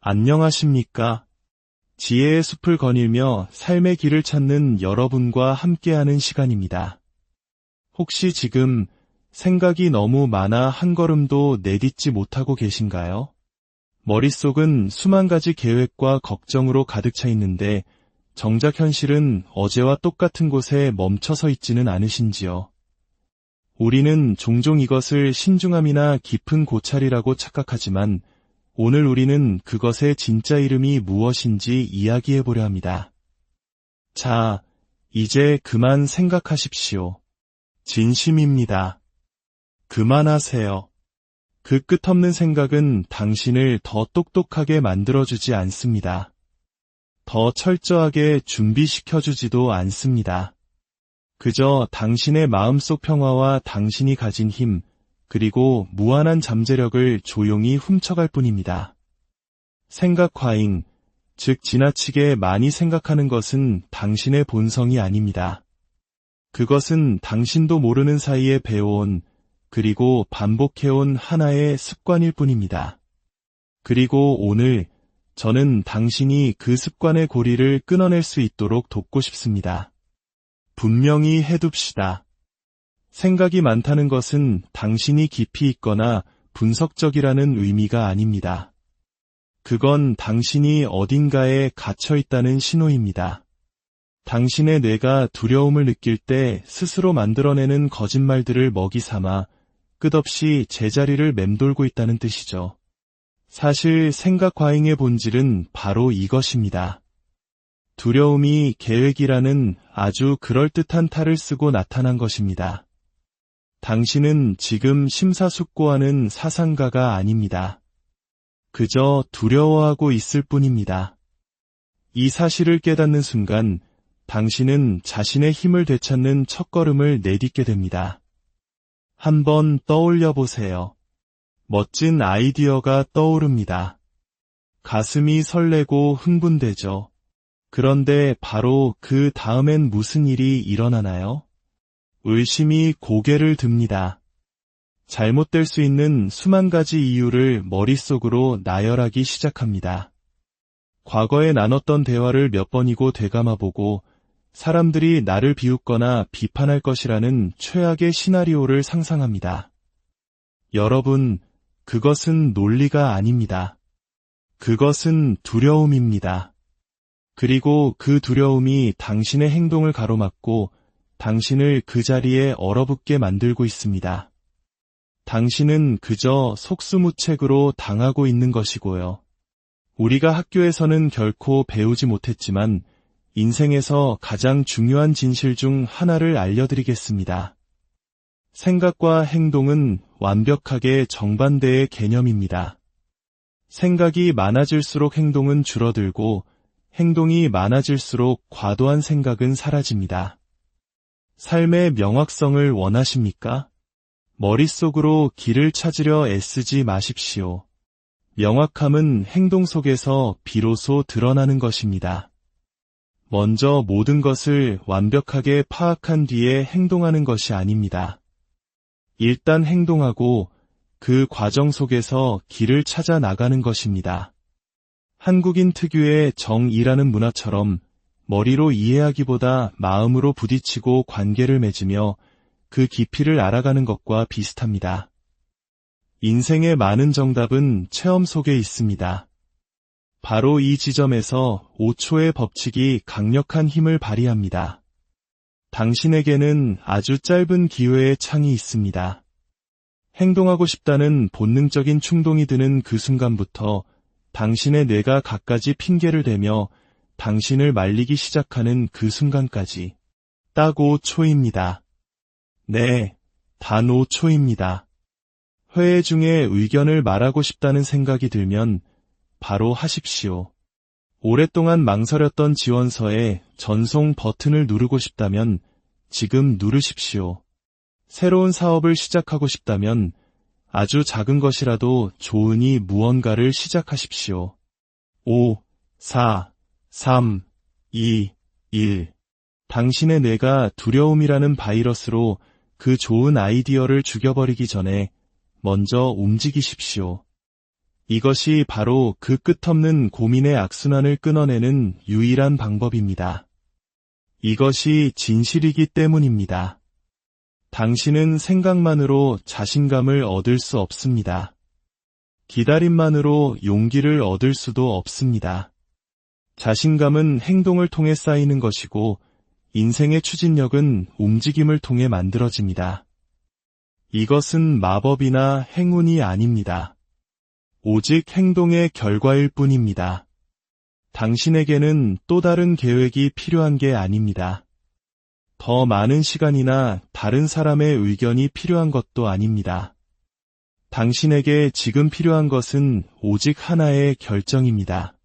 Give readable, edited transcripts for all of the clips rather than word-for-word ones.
안녕하십니까? 지혜의 숲을 거닐며 삶의 길을 찾는 여러분과 함께하는 시간입니다. 혹시 지금 생각이 너무 많아 한 걸음도 내딛지 못하고 계신가요? 머릿속은 수만 가지 계획과 걱정으로 가득 차 있는데 정작 현실은 어제와 똑같은 곳에 멈춰서 있지는 않으신지요? 우리는 종종 이것을 신중함이나 깊은 고찰이라고 착각하지만 오늘 우리는 그것의 진짜 이름이 무엇인지 이야기해보려 합니다. 자, 이제 그만 생각하십시오. 진심입니다. 그만하세요. 그 끝없는 생각은 당신을 더 똑똑하게 만들어주지 않습니다. 더 철저하게 준비시켜주지도 않습니다. 그저 당신의 마음속 평화와 당신이 가진 힘, 그리고 무한한 잠재력을 조용히 훔쳐갈 뿐입니다. 생각 과잉, 즉 지나치게 많이 생각하는 것은 당신의 본성이 아닙니다. 그것은 당신도 모르는 사이에 배워온, 그리고 반복해온 하나의 습관일 뿐입니다. 그리고 오늘 저는 당신이 그 습관의 고리를 끊어낼 수 있도록 돕고 싶습니다. 분명히 해둡시다. 생각이 많다는 것은 당신이 깊이 있거나 분석적이라는 의미가 아닙니다. 그건 당신이 어딘가에 갇혀 있다는 신호입니다. 당신의 뇌가 두려움을 느낄 때 스스로 만들어내는 거짓말들을 먹이 삼아 끝없이 제자리를 맴돌고 있다는 뜻이죠. 사실 생각 과잉의 본질은 바로 이것입니다. 두려움이 계획이라는 아주 그럴듯한 탈을 쓰고 나타난 것입니다. 당신은 지금 심사숙고하는 사상가가 아닙니다. 그저 두려워하고 있을 뿐입니다. 이 사실을 깨닫는 순간 당신은 자신의 힘을 되찾는 첫걸음을 내딛게 됩니다. 한번 떠올려 보세요. 멋진 아이디어가 떠오릅니다. 가슴이 설레고 흥분되죠. 그런데 바로 그 다음엔 무슨 일이 일어나나요? 의심이 고개를 듭니다. 잘못될 수 있는 수만 가지 이유를 머릿속으로 나열하기 시작합니다. 과거에 나눴던 대화를 몇 번이고 되감아보고 사람들이 나를 비웃거나 비판할 것이라는 최악의 시나리오를 상상합니다. 여러분, 그것은 논리가 아닙니다. 그것은 두려움입니다. 그리고 그 두려움이 당신의 행동을 가로막고 당신을 그 자리에 얼어붙게 만들고 있습니다. 당신은 그저 속수무책으로 당하고 있는 것이고요. 우리가 학교에서는 결코 배우지 못했지만 인생에서 가장 중요한 진실 중 하나를 알려드리겠습니다. 생각과 행동은 완벽하게 정반대의 개념입니다. 생각이 많아질수록 행동은 줄어들고 행동이 많아질수록 과도한 생각은 사라집니다. 삶의 명확성을 원하십니까? 머릿속으로 길을 찾으려 애쓰지 마십시오. 명확함은 행동 속에서 비로소 드러나는 것입니다. 먼저 모든 것을 완벽하게 파악한 뒤에 행동하는 것이 아닙니다. 일단 행동하고 그 과정 속에서 길을 찾아 나가는 것입니다. 한국인 특유의 정의라는 문화처럼 머리로 이해하기보다 마음으로 부딪히고 관계를 맺으며 그 깊이를 알아가는 것과 비슷합니다. 인생의 많은 정답은 체험 속에 있습니다. 바로 이 지점에서 5초의 법칙이 강력한 힘을 발휘합니다. 당신에게는 아주 짧은 기회의 창이 있습니다. 행동하고 싶다는 본능적인 충동이 드는 그 순간부터 당신의 뇌가 갖가지 핑계를 대며 당신을 말리기 시작하는 그 순간까지 딱 5초입니다. 네, 단 5초입니다. 회의 중에 의견을 말하고 싶다는 생각이 들면 바로 하십시오. 오랫동안 망설였던 지원서에 전송 버튼을 누르고 싶다면 지금 누르십시오. 새로운 사업을 시작하고 싶다면 아주 작은 것이라도 조은히 무언가를 시작하십시오. 5, 4, 3, 2, 1. 당신의 뇌가 두려움이라는 바이러스로 그 좋은 아이디어를 죽여버리기 전에 먼저 움직이십시오. 이것이 바로 그 끝없는 고민의 악순환을 끊어내는 유일한 방법입니다. 이것이 진실이기 때문입니다. 당신은 생각만으로 자신감을 얻을 수 없습니다. 기다림만으로 용기를 얻을 수도 없습니다. 자신감은 행동을 통해 쌓이는 것이고 인생의 추진력은 움직임을 통해 만들어집니다. 이것은 마법이나 행운이 아닙니다. 오직 행동의 결과일 뿐입니다. 당신에게는 또 다른 계획이 필요한 게 아닙니다. 더 많은 시간이나 다른 사람의 의견이 필요한 것도 아닙니다. 당신에게 지금 필요한 것은 오직 하나의 결정입니다.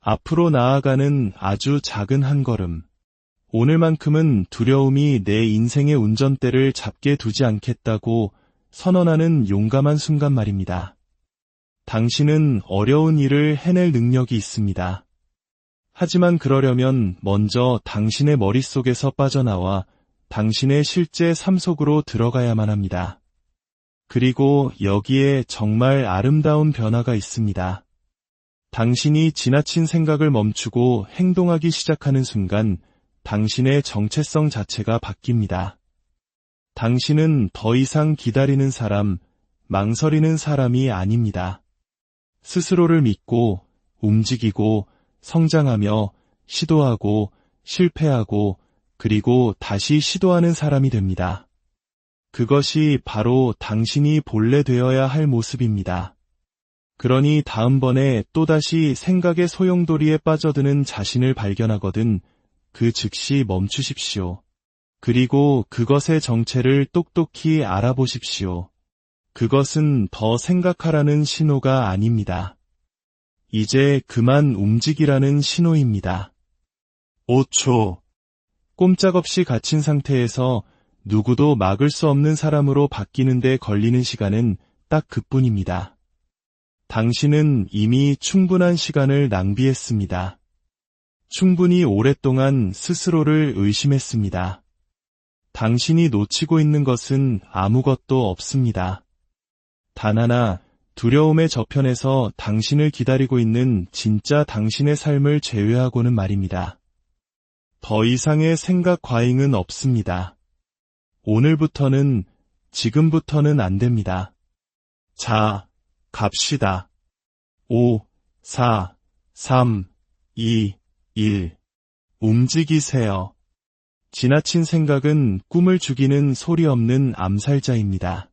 앞으로 나아가는 아주 작은 한 걸음. 오늘만큼은 두려움이 내 인생의 운전대를 잡게 두지 않겠다고 선언하는 용감한 순간 말입니다. 당신은 어려운 일을 해낼 능력이 있습니다. 하지만 그러려면 먼저 당신의 머릿속에서 빠져나와 당신의 실제 삶 속으로 들어가야만 합니다. 그리고 여기에 정말 아름다운 변화가 있습니다. 당신이 지나친 생각을 멈추고 행동하기 시작하는 순간 당신의 정체성 자체가 바뀝니다. 당신은 더 이상 기다리는 사람, 망설이는 사람이 아닙니다. 스스로를 믿고, 움직이고, 성장하며, 시도하고, 실패하고, 그리고 다시 시도하는 사람이 됩니다. 그것이 바로 당신이 본래 되어야 할 모습입니다. 그러니 다음번에 또다시 생각의 소용돌이에 빠져드는 자신을 발견하거든 그 즉시 멈추십시오. 그리고 그것의 정체를 똑똑히 알아보십시오. 그것은 더 생각하라는 신호가 아닙니다. 이제 그만 움직이라는 신호입니다. 5초. 꼼짝없이 갇힌 상태에서 누구도 막을 수 없는 사람으로 바뀌는 데 걸리는 시간은 딱 그뿐입니다. 당신은 이미 충분한 시간을 낭비했습니다. 충분히 오랫동안 스스로를 의심했습니다. 당신이 놓치고 있는 것은 아무것도 없습니다. 단 하나, 두려움의 저편에서 당신을 기다리고 있는 진짜 당신의 삶을 제외하고는 말입니다. 더 이상의 생각 과잉은 없습니다. 오늘부터는, 지금부터는 안 됩니다. 자, 갑시다. 5, 4, 3, 2, 1. 움직이세요. 지나친 생각은 꿈을 죽이는 소리 없는 암살자입니다.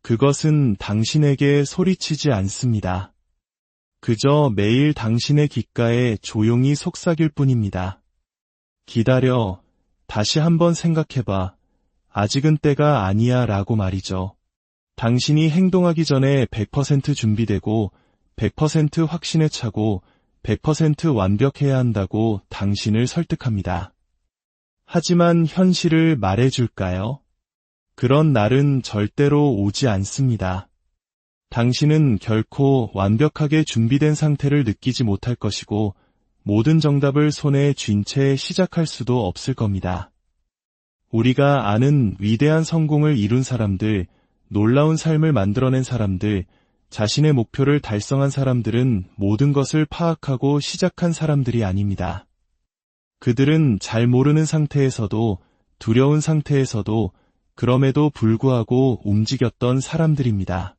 그것은 당신에게 소리치지 않습니다. 그저 매일 당신의 귓가에 조용히 속삭일 뿐입니다. 기다려, 다시 한번 생각해봐. 아직은 때가 아니야 라고 말이죠. 당신이 행동하기 전에 100% 준비되고 100% 확신에 차고 100% 완벽해야 한다고 당신을 설득합니다. 하지만 현실을 말해줄까요? 그런 날은 절대로 오지 않습니다. 당신은 결코 완벽하게 준비된 상태를 느끼지 못할 것이고 모든 정답을 손에 쥔 채 시작할 수도 없을 겁니다. 우리가 아는 위대한 성공을 이룬 사람들, 놀라운 삶을 만들어낸 사람들, 자신의 목표를 달성한 사람들은 모든 것을 파악하고 시작한 사람들이 아닙니다. 그들은 잘 모르는 상태에서도, 두려운 상태에서도, 그럼에도 불구하고 움직였던 사람들입니다.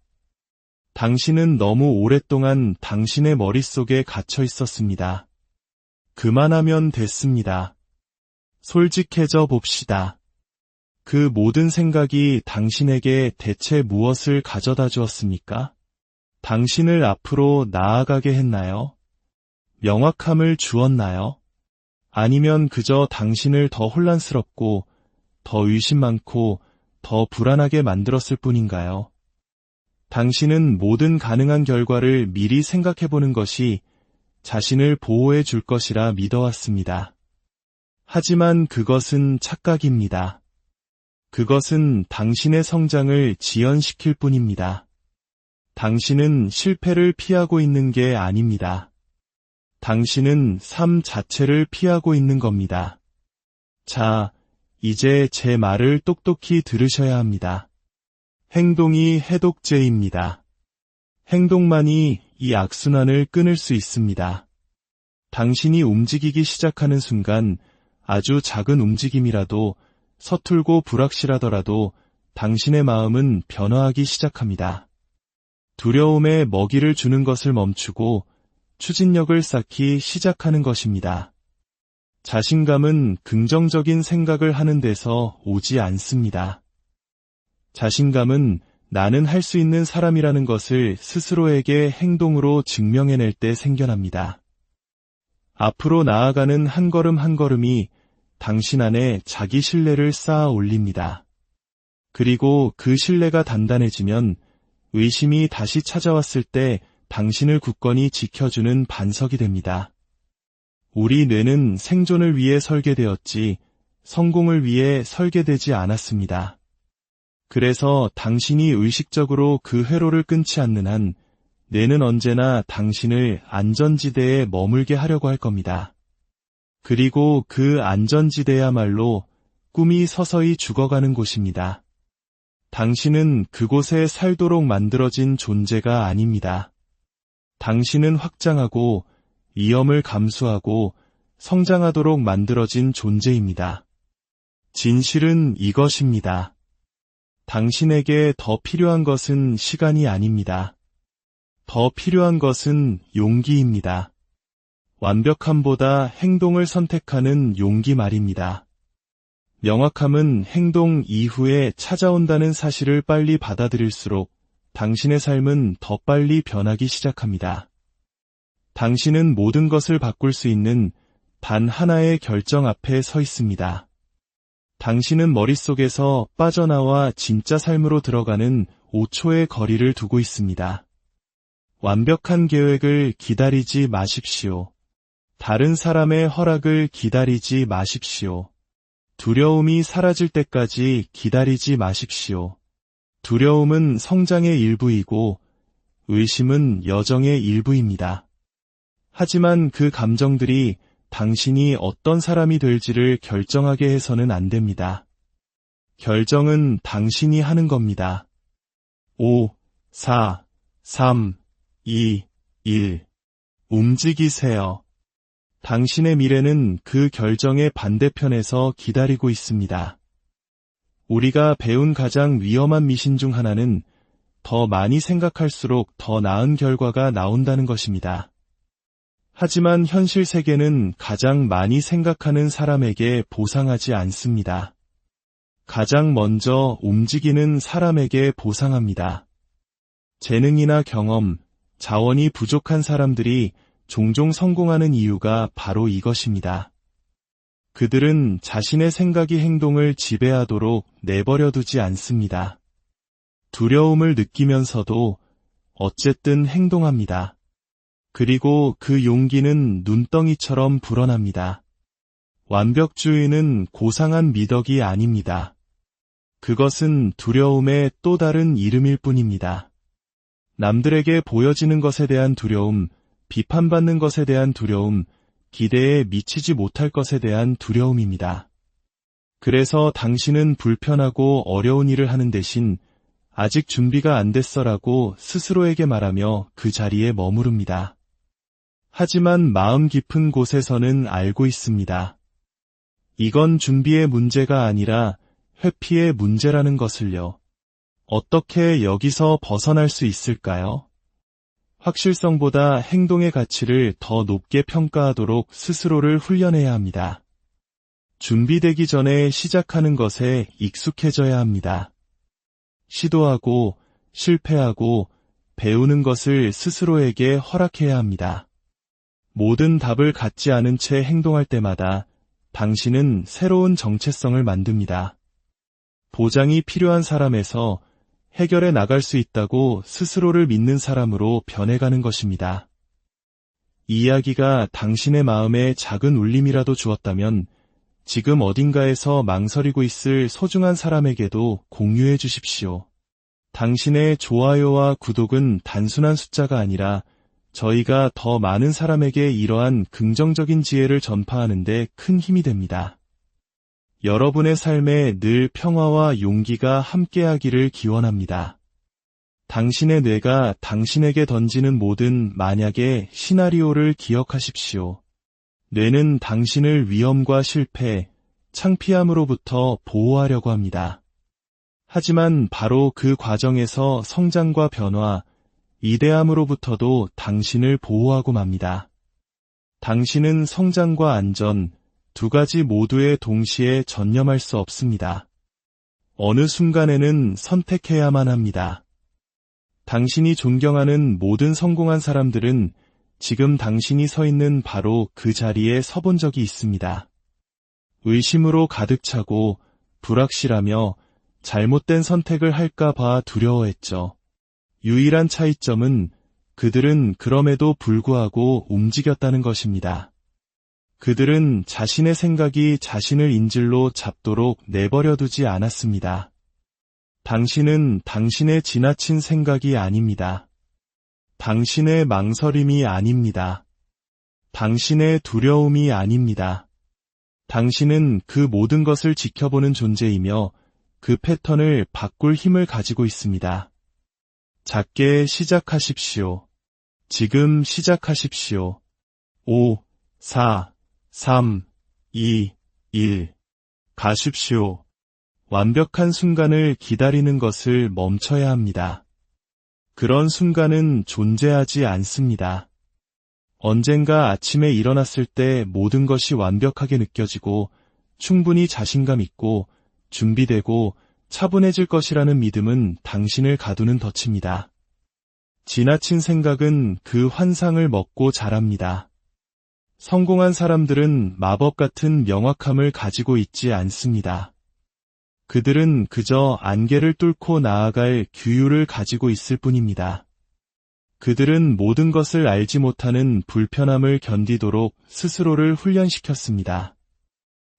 당신은 너무 오랫동안 당신의 머릿속에 갇혀 있었습니다. 그만하면 됐습니다. 솔직해져 봅시다. 그 모든 생각이 당신에게 대체 무엇을 가져다 주었습니까? 당신을 앞으로 나아가게 했나요? 명확함을 주었나요? 아니면 그저 당신을 더 혼란스럽고, 더 의심 많고, 더 불안하게 만들었을 뿐인가요? 당신은 모든 가능한 결과를 미리 생각해보는 것이 자신을 보호해 줄 것이라 믿어왔습니다. 하지만 그것은 착각입니다. 그것은 당신의 성장을 지연시킬 뿐입니다. 당신은 실패를 피하고 있는 게 아닙니다. 당신은 삶 자체를 피하고 있는 겁니다. 자, 이제 제 말을 똑똑히 들으셔야 합니다. 행동이 해독제입니다. 행동만이 이 악순환을 끊을 수 있습니다. 당신이 움직이기 시작하는 순간 아주 작은 움직임이라도 서툴고 불확실하더라도 당신의 마음은 변화하기 시작합니다. 두려움에 먹이를 주는 것을 멈추고 추진력을 쌓기 시작하는 것입니다. 자신감은 긍정적인 생각을 하는 데서 오지 않습니다. 자신감은 나는 할 수 있는 사람이라는 것을 스스로에게 행동으로 증명해낼 때 생겨납니다. 앞으로 나아가는 한 걸음 한 걸음이 당신 안에 자기 신뢰를 쌓아 올립니다. 그리고 그 신뢰가 단단해지면 의심이 다시 찾아왔을 때 당신을 굳건히 지켜주는 반석이 됩니다. 우리 뇌는 생존을 위해 설계되었지 성공을 위해 설계되지 않았습니다. 그래서 당신이 의식적으로 그 회로를 끊지 않는 한 뇌는 언제나 당신을 안전지대에 머물게 하려고 할 겁니다. 그리고 그 안전지대야말로 꿈이 서서히 죽어가는 곳입니다. 당신은 그곳에 살도록 만들어진 존재가 아닙니다. 당신은 확장하고 위험을 감수하고 성장하도록 만들어진 존재입니다. 진실은 이것입니다. 당신에게 더 필요한 것은 시간이 아닙니다. 더 필요한 것은 용기입니다. 완벽함보다 행동을 선택하는 용기 말입니다. 명확함은 행동 이후에 찾아온다는 사실을 빨리 받아들일수록 당신의 삶은 더 빨리 변하기 시작합니다. 당신은 모든 것을 바꿀 수 있는 단 하나의 결정 앞에 서 있습니다. 당신은 머릿속에서 빠져나와 진짜 삶으로 들어가는 5초의 거리를 두고 있습니다. 완벽한 계획을 기다리지 마십시오. 다른 사람의 허락을 기다리지 마십시오. 두려움이 사라질 때까지 기다리지 마십시오. 두려움은 성장의 일부이고 의심은 여정의 일부입니다. 하지만 그 감정들이 당신이 어떤 사람이 될지를 결정하게 해서는 안 됩니다. 결정은 당신이 하는 겁니다. 5, 4, 3, 2, 1. 움직이세요. 당신의 미래는 그 결정의 반대편에서 기다리고 있습니다. 우리가 배운 가장 위험한 미신 중 하나는 더 많이 생각할수록 더 나은 결과가 나온다는 것입니다. 하지만 현실 세계는 가장 많이 생각하는 사람에게 보상하지 않습니다. 가장 먼저 움직이는 사람에게 보상합니다. 재능이나 경험, 자원이 부족한 사람들이 종종 성공하는 이유가 바로 이것입니다. 그들은 자신의 생각이 행동을 지배하도록 내버려 두지 않습니다. 두려움을 느끼면서도 어쨌든 행동합니다. 그리고 그 용기는 눈덩이처럼 불어납니다. 완벽주의는 고상한 미덕이 아닙니다. 그것은 두려움의 또 다른 이름일 뿐입니다. 남들에게 보여지는 것에 대한 두려움, 비판받는 것에 대한 두려움, 기대에 미치지 못할 것에 대한 두려움입니다. 그래서 당신은 불편하고 어려운 일을 하는 대신 아직 준비가 안 됐어라고 스스로에게 말하며 그 자리에 머무릅니다. 하지만 마음 깊은 곳에서는 알고 있습니다. 이건 준비의 문제가 아니라 회피의 문제라는 것을요. 어떻게 여기서 벗어날 수 있을까요? 확실성보다 행동의 가치를 더 높게 평가하도록 스스로를 훈련해야 합니다. 준비되기 전에 시작하는 것에 익숙해져야 합니다. 시도하고 실패하고 배우는 것을 스스로에게 허락해야 합니다. 모든 답을 갖지 않은 채 행동할 때마다 당신은 새로운 정체성을 만듭니다. 보장이 필요한 사람에서 해결해 나갈 수 있다고 스스로를 믿는 사람으로 변해가는 것입니다. 이 이야기가 당신의 마음에 작은 울림이라도 주었다면 지금 어딘가에서 망설이고 있을 소중한 사람에게도 공유해 주십시오. 당신의 좋아요와 구독은 단순한 숫자가 아니라 저희가 더 많은 사람에게 이러한 긍정적인 지혜를 전파하는 데 큰 힘이 됩니다. 여러분의 삶에 늘 평화와 용기가 함께하기를 기원합니다. 당신의 뇌가 당신에게 던지는 모든 만약의 시나리오를 기억하십시오. 뇌는 당신을 위험과 실패, 창피함으로부터 보호하려고 합니다. 하지만 바로 그 과정에서 성장과 변화, 이대함으로부터도 당신을 보호하고 맙니다. 당신은 성장과 안전, 두 가지 모두에 동시에 전념할 수 없습니다. 어느 순간에는 선택해야만 합니다. 당신이 존경하는 모든 성공한 사람들은 지금 당신이 서 있는 바로 그 자리에 서본 적이 있습니다. 의심으로 가득 차고 불확실하며 잘못된 선택을 할까 봐 두려워했죠. 유일한 차이점은 그들은 그럼에도 불구하고 움직였다는 것입니다. 그들은 자신의 생각이 자신을 인질로 잡도록 내버려 두지 않았습니다. 당신은 당신의 지나친 생각이 아닙니다. 당신의 망설임이 아닙니다. 당신의 두려움이 아닙니다. 당신은 그 모든 것을 지켜보는 존재이며 그 패턴을 바꿀 힘을 가지고 있습니다. 작게 시작하십시오. 지금 시작하십시오. 5, 4, 3, 2, 1. 가십시오. 완벽한 순간을 기다리는 것을 멈춰야 합니다. 그런 순간은 존재하지 않습니다. 언젠가 아침에 일어났을 때 모든 것이 완벽하게 느껴지고 충분히 자신감 있고 준비되고 차분해질 것이라는 믿음은 당신을 가두는 덫입니다. 지나친 생각은 그 환상을 먹고 자랍니다. 성공한 사람들은 마법 같은 명확함을 가지고 있지 않습니다. 그들은 그저 안개를 뚫고 나아갈 규율을 가지고 있을 뿐입니다. 그들은 모든 것을 알지 못하는 불편함을 견디도록 스스로를 훈련시켰습니다.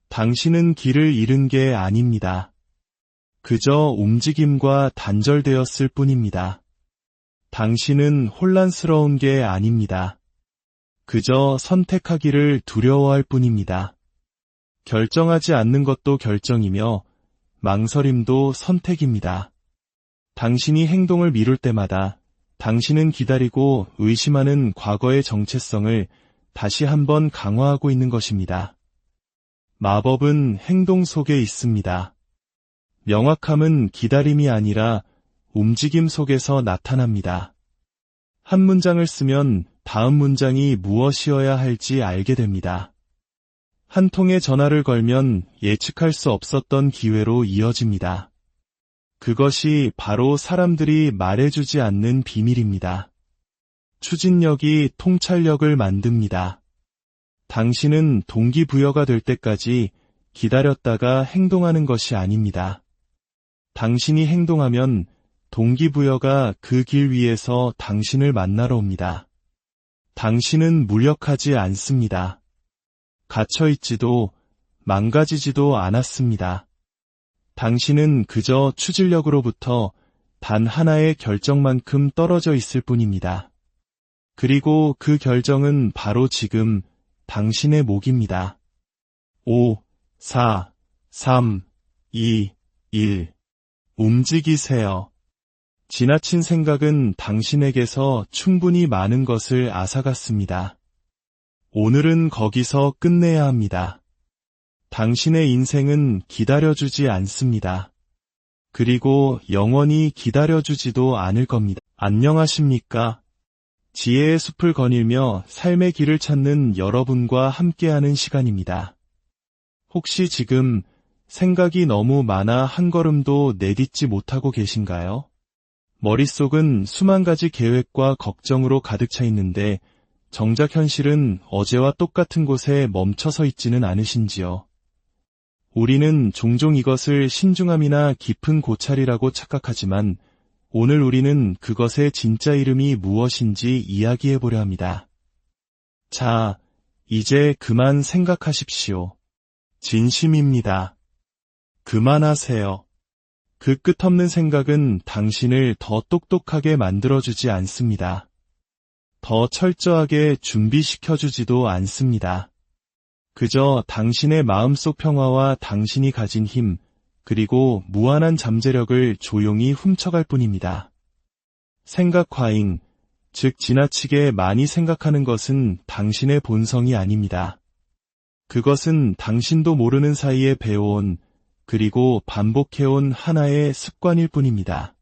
당신은 길을 잃은 게 아닙니다. 그저 움직임과 단절되었을 뿐입니다. 당신은 혼란스러운 게 아닙니다. 그저 선택하기를 두려워할 뿐입니다. 결정하지 않는 것도 결정이며 망설임도 선택입니다. 당신이 행동을 미룰 때마다 당신은 기다리고 의심하는 과거의 정체성을 다시 한번 강화하고 있는 것입니다. 마법은 행동 속에 있습니다. 명확함은 기다림이 아니라 움직임 속에서 나타납니다. 한 문장을 쓰면 다음 문장이 무엇이어야 할지 알게 됩니다. 한 통의 전화를 걸면 예측할 수 없었던 기회로 이어집니다. 그것이 바로 사람들이 말해주지 않는 비밀입니다. 추진력이 통찰력을 만듭니다. 당신은 동기부여가 될 때까지 기다렸다가 행동하는 것이 아닙니다. 당신이 행동하면 동기부여가 그 길 위에서 당신을 만나러 옵니다. 당신은 무력하지 않습니다. 갇혀있지도 망가지지도 않았습니다. 당신은 그저 추진력으로부터 단 하나의 결정만큼 떨어져 있을 뿐입니다. 그리고 그 결정은 바로 지금 당신의 목입니다. 5, 4, 3, 2, 1. 움직이세요. 지나친 생각은 당신에게서 충분히 많은 것을 앗아갔습니다. 오늘은 거기서 끝내야 합니다. 당신의 인생은 기다려주지 않습니다. 그리고 영원히 기다려주지도 않을 겁니다. 안녕하십니까? 지혜의 숲을 거닐며 삶의 길을 찾는 여러분과 함께하는 시간입니다. 혹시 지금 생각이 너무 많아 한 걸음도 내딛지 못하고 계신가요? 머릿속은 수만 가지 계획과 걱정으로 가득 차 있는데 정작 현실은 어제와 똑같은 곳에 멈춰서 있지는 않으신지요? 우리는 종종 이것을 신중함이나 깊은 고찰이라고 착각하지만 오늘 우리는 그것의 진짜 이름이 무엇인지 이야기해보려 합니다. 자, 이제 그만 생각하십시오. 진심입니다. 그만하세요. 그 끝없는 생각은 당신을 더 똑똑하게 만들어주지 않습니다. 더 철저하게 준비시켜주지도 않습니다. 그저 당신의 마음속 평화와 당신이 가진 힘, 그리고 무한한 잠재력을 조용히 훔쳐갈 뿐입니다. 생각 과잉, 즉 지나치게 많이 생각하는 것은 당신의 본성이 아닙니다. 그것은 당신도 모르는 사이에 배워온 그리고 반복해온 하나의 습관일 뿐입니다.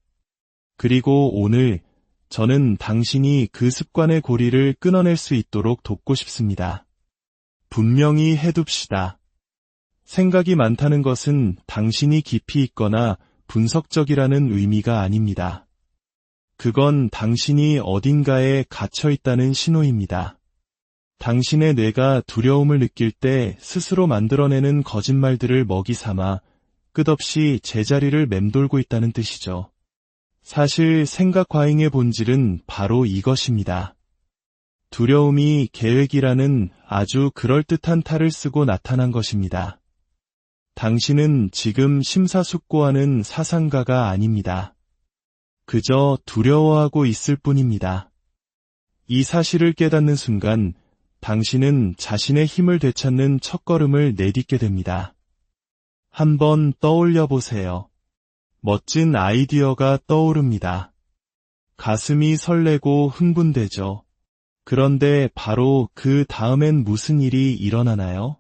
그리고 오늘 저는 당신이 그 습관의 고리를 끊어낼 수 있도록 돕고 싶습니다. 분명히 해둡시다. 생각이 많다는 것은 당신이 깊이 있거나 분석적이라는 의미가 아닙니다. 그건 당신이 어딘가에 갇혀 있다는 신호입니다. 당신의 뇌가 두려움을 느낄 때 스스로 만들어내는 거짓말들을 먹이 삼아 끝없이 제자리를 맴돌고 있다는 뜻이죠. 사실 생각 과잉의 본질은 바로 이것입니다. 두려움이 계획이라는 아주 그럴듯한 탈을 쓰고 나타난 것입니다. 당신은 지금 심사숙고하는 사상가가 아닙니다. 그저 두려워하고 있을 뿐입니다. 이 사실을 깨닫는 순간 당신은 자신의 힘을 되찾는 첫걸음을 내딛게 됩니다. 한번 떠올려 보세요. 멋진 아이디어가 떠오릅니다. 가슴이 설레고 흥분되죠. 그런데 바로 그 다음엔 무슨 일이 일어나나요?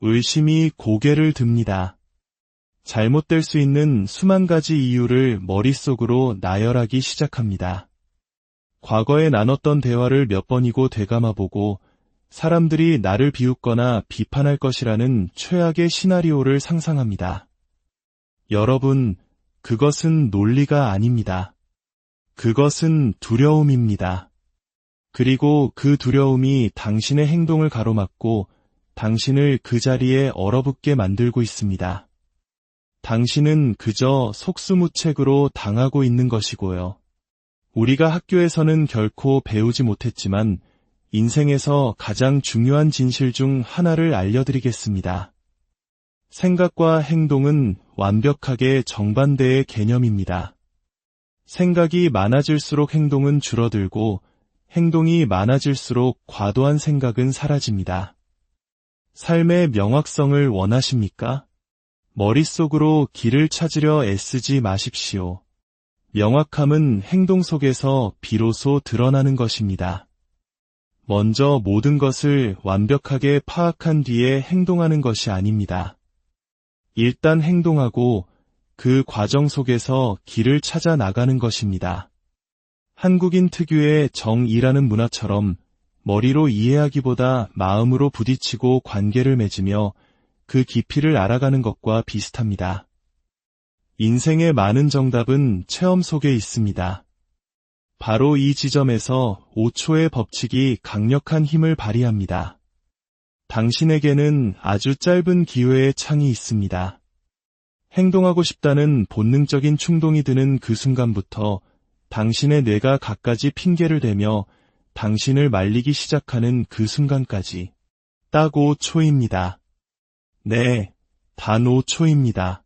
의심이 고개를 듭니다. 잘못될 수 있는 수만 가지 이유를 머릿속으로 나열하기 시작합니다. 과거에 나눴던 대화를 몇 번이고 되감아보고 사람들이 나를 비웃거나 비판할 것이라는 최악의 시나리오를 상상합니다. 여러분, 그것은 논리가 아닙니다. 그것은 두려움입니다. 그리고 그 두려움이 당신의 행동을 가로막고 당신을 그 자리에 얼어붙게 만들고 있습니다. 당신은 그저 속수무책으로 당하고 있는 것이고요. 우리가 학교에서는 결코 배우지 못했지만 인생에서 가장 중요한 진실 중 하나를 알려드리겠습니다. 생각과 행동은 완벽하게 정반대의 개념입니다. 생각이 많아질수록 행동은 줄어들고 행동이 많아질수록 과도한 생각은 사라집니다. 삶의 명확성을 원하십니까? 머릿속으로 길을 찾으려 애쓰지 마십시오. 명확함은 행동 속에서 비로소 드러나는 것입니다. 먼저 모든 것을 완벽하게 파악한 뒤에 행동하는 것이 아닙니다. 일단 행동하고 그 과정 속에서 길을 찾아 나가는 것입니다. 한국인 특유의 정의라는 문화처럼 머리로 이해하기보다 마음으로 부딪히고 관계를 맺으며 그 깊이를 알아가는 것과 비슷합니다. 인생의 많은 정답은 체험 속에 있습니다. 바로 이 지점에서 5초의 법칙이 강력한 힘을 발휘합니다. 당신에게는 아주 짧은 기회의 창이 있습니다. 행동하고 싶다는 본능적인 충동이 드는 그 순간부터 당신의 뇌가 갖가지 핑계를 대며 당신을 말리기 시작하는 그 순간까지 딱 5초입니다. 네, 단 5초입니다.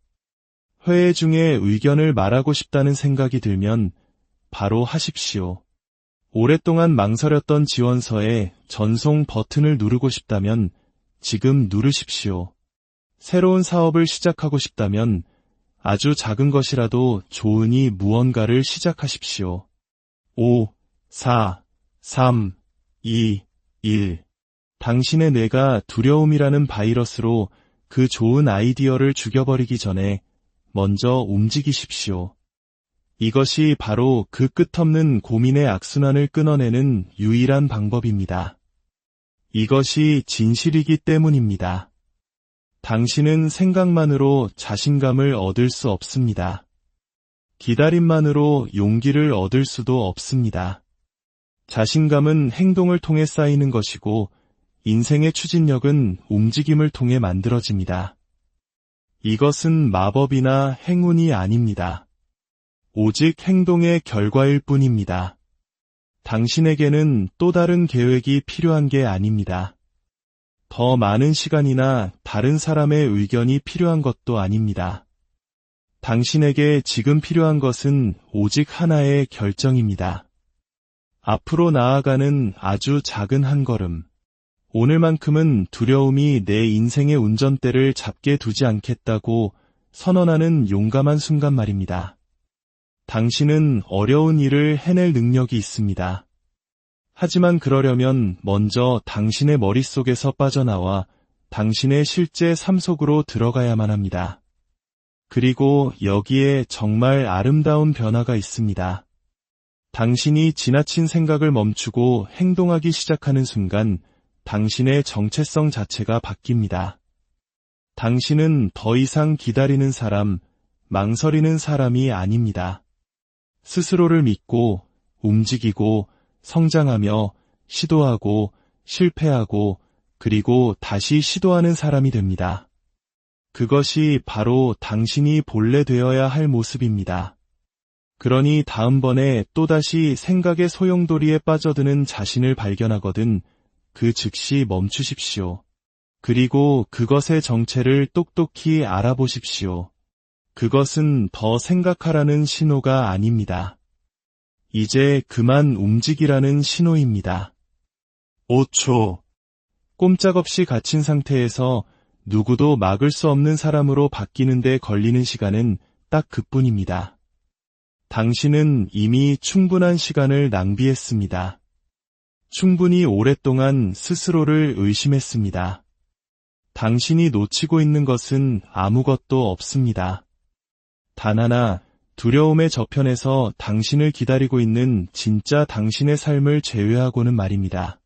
회의 중에 의견을 말하고 싶다는 생각이 들면 바로 하십시오. 오랫동안 망설였던 지원서에 전송 버튼을 누르고 싶다면 지금 누르십시오. 새로운 사업을 시작하고 싶다면 아주 작은 것이라도 좋으니 무언가를 시작하십시오. 5, 4, 3, 2, 1. 당신의 뇌가 두려움이라는 바이러스로 그 좋은 아이디어를 죽여버리기 전에 먼저 움직이십시오. 이것이 바로 그 끝없는 고민의 악순환을 끊어내는 유일한 방법입니다. 이것이 진실이기 때문입니다. 당신은 생각만으로 자신감을 얻을 수 없습니다. 기다림만으로 용기를 얻을 수도 없습니다. 자신감은 행동을 통해 쌓이는 것이고 인생의 추진력은 움직임을 통해 만들어집니다. 이것은 마법이나 행운이 아닙니다. 오직 행동의 결과일 뿐입니다. 당신에게는 또 다른 계획이 필요한 게 아닙니다. 더 많은 시간이나 다른 사람의 의견이 필요한 것도 아닙니다. 당신에게 지금 필요한 것은 오직 하나의 결정입니다. 앞으로 나아가는 아주 작은 한 걸음. 오늘만큼은 두려움이 내 인생의 운전대를 잡게 두지 않겠다고 선언하는 용감한 순간 말입니다. 당신은 어려운 일을 해낼 능력이 있습니다. 하지만 그러려면 먼저 당신의 머릿속에서 빠져나와 당신의 실제 삶 속으로 들어가야만 합니다. 그리고 여기에 정말 아름다운 변화가 있습니다. 당신이 지나친 생각을 멈추고 행동하기 시작하는 순간 당신의 정체성 자체가 바뀝니다. 당신은 더 이상 기다리는 사람, 망설이는 사람이 아닙니다. 스스로를 믿고, 움직이고, 성장하며, 시도하고, 실패하고, 그리고 다시 시도하는 사람이 됩니다. 그것이 바로 당신이 본래 되어야 할 모습입니다. 그러니 다음번에 또다시 생각의 소용돌이에 빠져드는 자신을 발견하거든 그 즉시 멈추십시오. 그리고 그것의 정체를 똑똑히 알아보십시오. 그것은 더 생각하라는 신호가 아닙니다. 이제 그만 움직이라는 신호입니다. 5초. 꼼짝없이 갇힌 상태에서 누구도 막을 수 없는 사람으로 바뀌는 데 걸리는 시간은 딱 그뿐입니다. 당신은 이미 충분한 시간을 낭비했습니다. 충분히 오랫동안 스스로를 의심했습니다. 당신이 놓치고 있는 것은 아무것도 없습니다. 단 하나, 두려움의 저편에서 당신을 기다리고 있는 진짜 당신의 삶을 제외하고는 말입니다.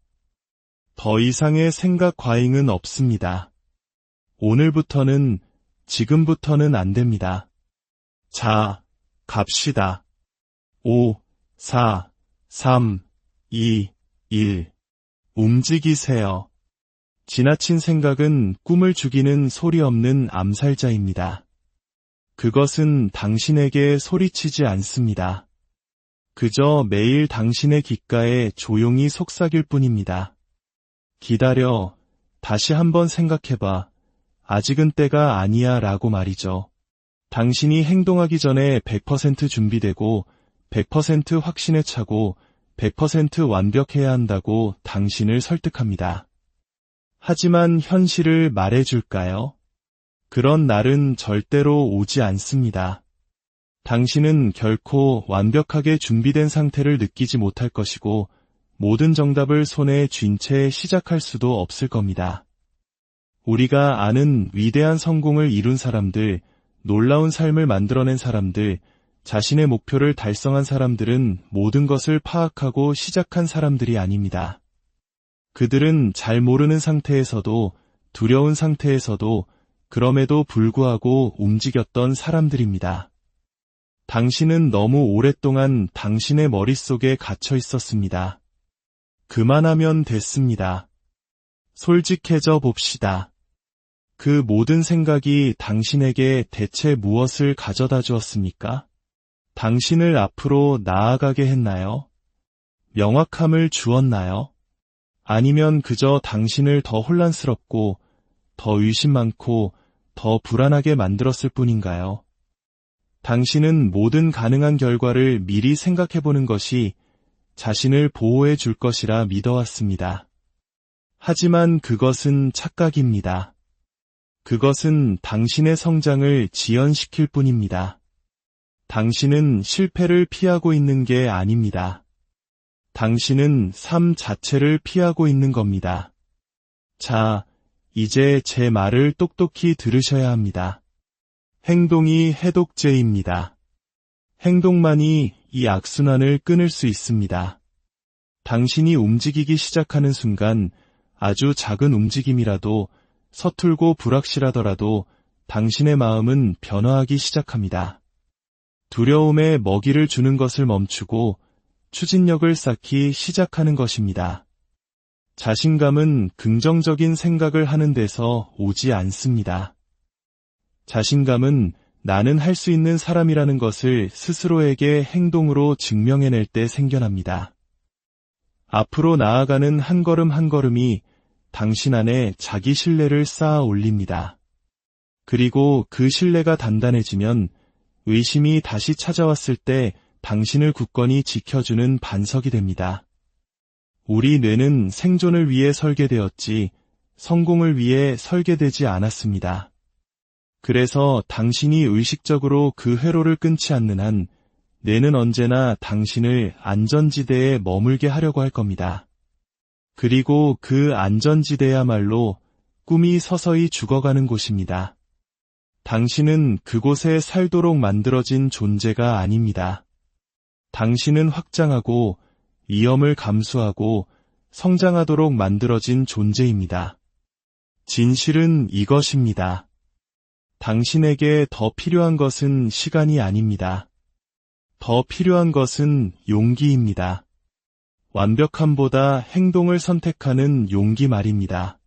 더 이상의 생각 과잉은 없습니다. 오늘부터는, 지금부터는 안 됩니다. 자, 갑시다. 5, 4, 3, 2, 1. 움직이세요. 지나친 생각은 꿈을 죽이는 소리 없는 암살자입니다. 그것은 당신에게 소리치지 않습니다. 그저 매일 당신의 귓가에 조용히 속삭일 뿐입니다. 기다려, 다시 한번 생각해봐. 아직은 때가 아니야 라고 말이죠. 당신이 행동하기 전에 100% 준비되고 100% 확신에 차고 100% 완벽해야 한다고 당신을 설득합니다. 하지만 현실을 말해줄까요? 그런 날은 절대로 오지 않습니다. 당신은 결코 완벽하게 준비된 상태를 느끼지 못할 것이고 모든 정답을 손에 쥔 채 시작할 수도 없을 겁니다. 우리가 아는 위대한 성공을 이룬 사람들, 놀라운 삶을 만들어낸 사람들, 자신의 목표를 달성한 사람들은 모든 것을 파악하고 시작한 사람들이 아닙니다. 그들은 잘 모르는 상태에서도, 두려운 상태에서도, 그럼에도 불구하고 움직였던 사람들입니다. 당신은 너무 오랫동안 당신의 머릿속에 갇혀 있었습니다. 그만하면 됐습니다. 솔직해져 봅시다. 그 모든 생각이 당신에게 대체 무엇을 가져다 주었습니까? 당신을 앞으로 나아가게 했나요? 명확함을 주었나요? 아니면 그저 당신을 더 혼란스럽고, 더 의심 많고, 더 불안하게 만들었을 뿐인가요? 당신은 모든 가능한 결과를 미리 생각해보는 것이 자신을 보호해 줄 것이라 믿어왔습니다. 하지만 그것은 착각입니다. 그것은 당신의 성장을 지연시킬 뿐입니다. 당신은 실패를 피하고 있는 게 아닙니다. 당신은 삶 자체를 피하고 있는 겁니다. 자, 이제 제 말을 똑똑히 들으셔야 합니다. 행동이 해독제입니다. 행동만이 이 악순환을 끊을 수 있습니다. 당신이 움직이기 시작하는 순간 아주 작은 움직임이라도 서툴고 불확실하더라도 당신의 마음은 변화하기 시작합니다. 두려움에 먹이를 주는 것을 멈추고 추진력을 쌓기 시작하는 것입니다. 자신감은 긍정적인 생각을 하는 데서 오지 않습니다. 자신감은 나는 할 수 있는 사람이라는 것을 스스로에게 행동으로 증명해낼 때 생겨납니다. 앞으로 나아가는 한 걸음 한 걸음이 당신 안에 자기 신뢰를 쌓아 올립니다. 그리고 그 신뢰가 단단해지면 의심이 다시 찾아왔을 때 당신을 굳건히 지켜주는 반석이 됩니다. 우리 뇌는 생존을 위해 설계되었지 성공을 위해 설계되지 않았습니다. 그래서 당신이 의식적으로 그 회로를 끊지 않는 한 뇌는 언제나 당신을 안전지대에 머물게 하려고 할 겁니다. 그리고 그 안전지대야말로 꿈이 서서히 죽어가는 곳입니다. 당신은 그곳에 살도록 만들어진 존재가 아닙니다. 당신은 확장하고 위험을 감수하고 성장하도록 만들어진 존재입니다. 진실은 이것입니다. 당신에게 더 필요한 것은 시간이 아닙니다. 더 필요한 것은 용기입니다. 완벽함보다 행동을 선택하는 용기 말입니다.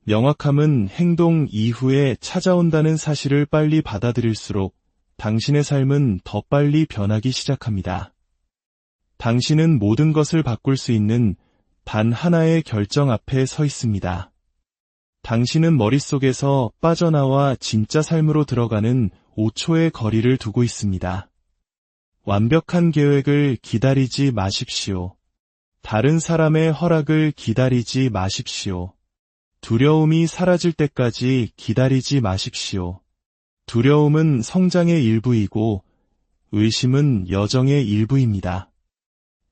명확함은 행동 이후에 찾아온다는 사실을 빨리 받아들일수록 당신의 삶은 더 빨리 변하기 시작합니다. 당신은 모든 것을 바꿀 수 있는 단 하나의 결정 앞에 서 있습니다. 당신은 머릿속에서 빠져나와 진짜 삶으로 들어가는 5초의 거리를 두고 있습니다. 완벽한 계획을 기다리지 마십시오. 다른 사람의 허락을 기다리지 마십시오. 두려움이 사라질 때까지 기다리지 마십시오. 두려움은 성장의 일부이고 의심은 여정의 일부입니다.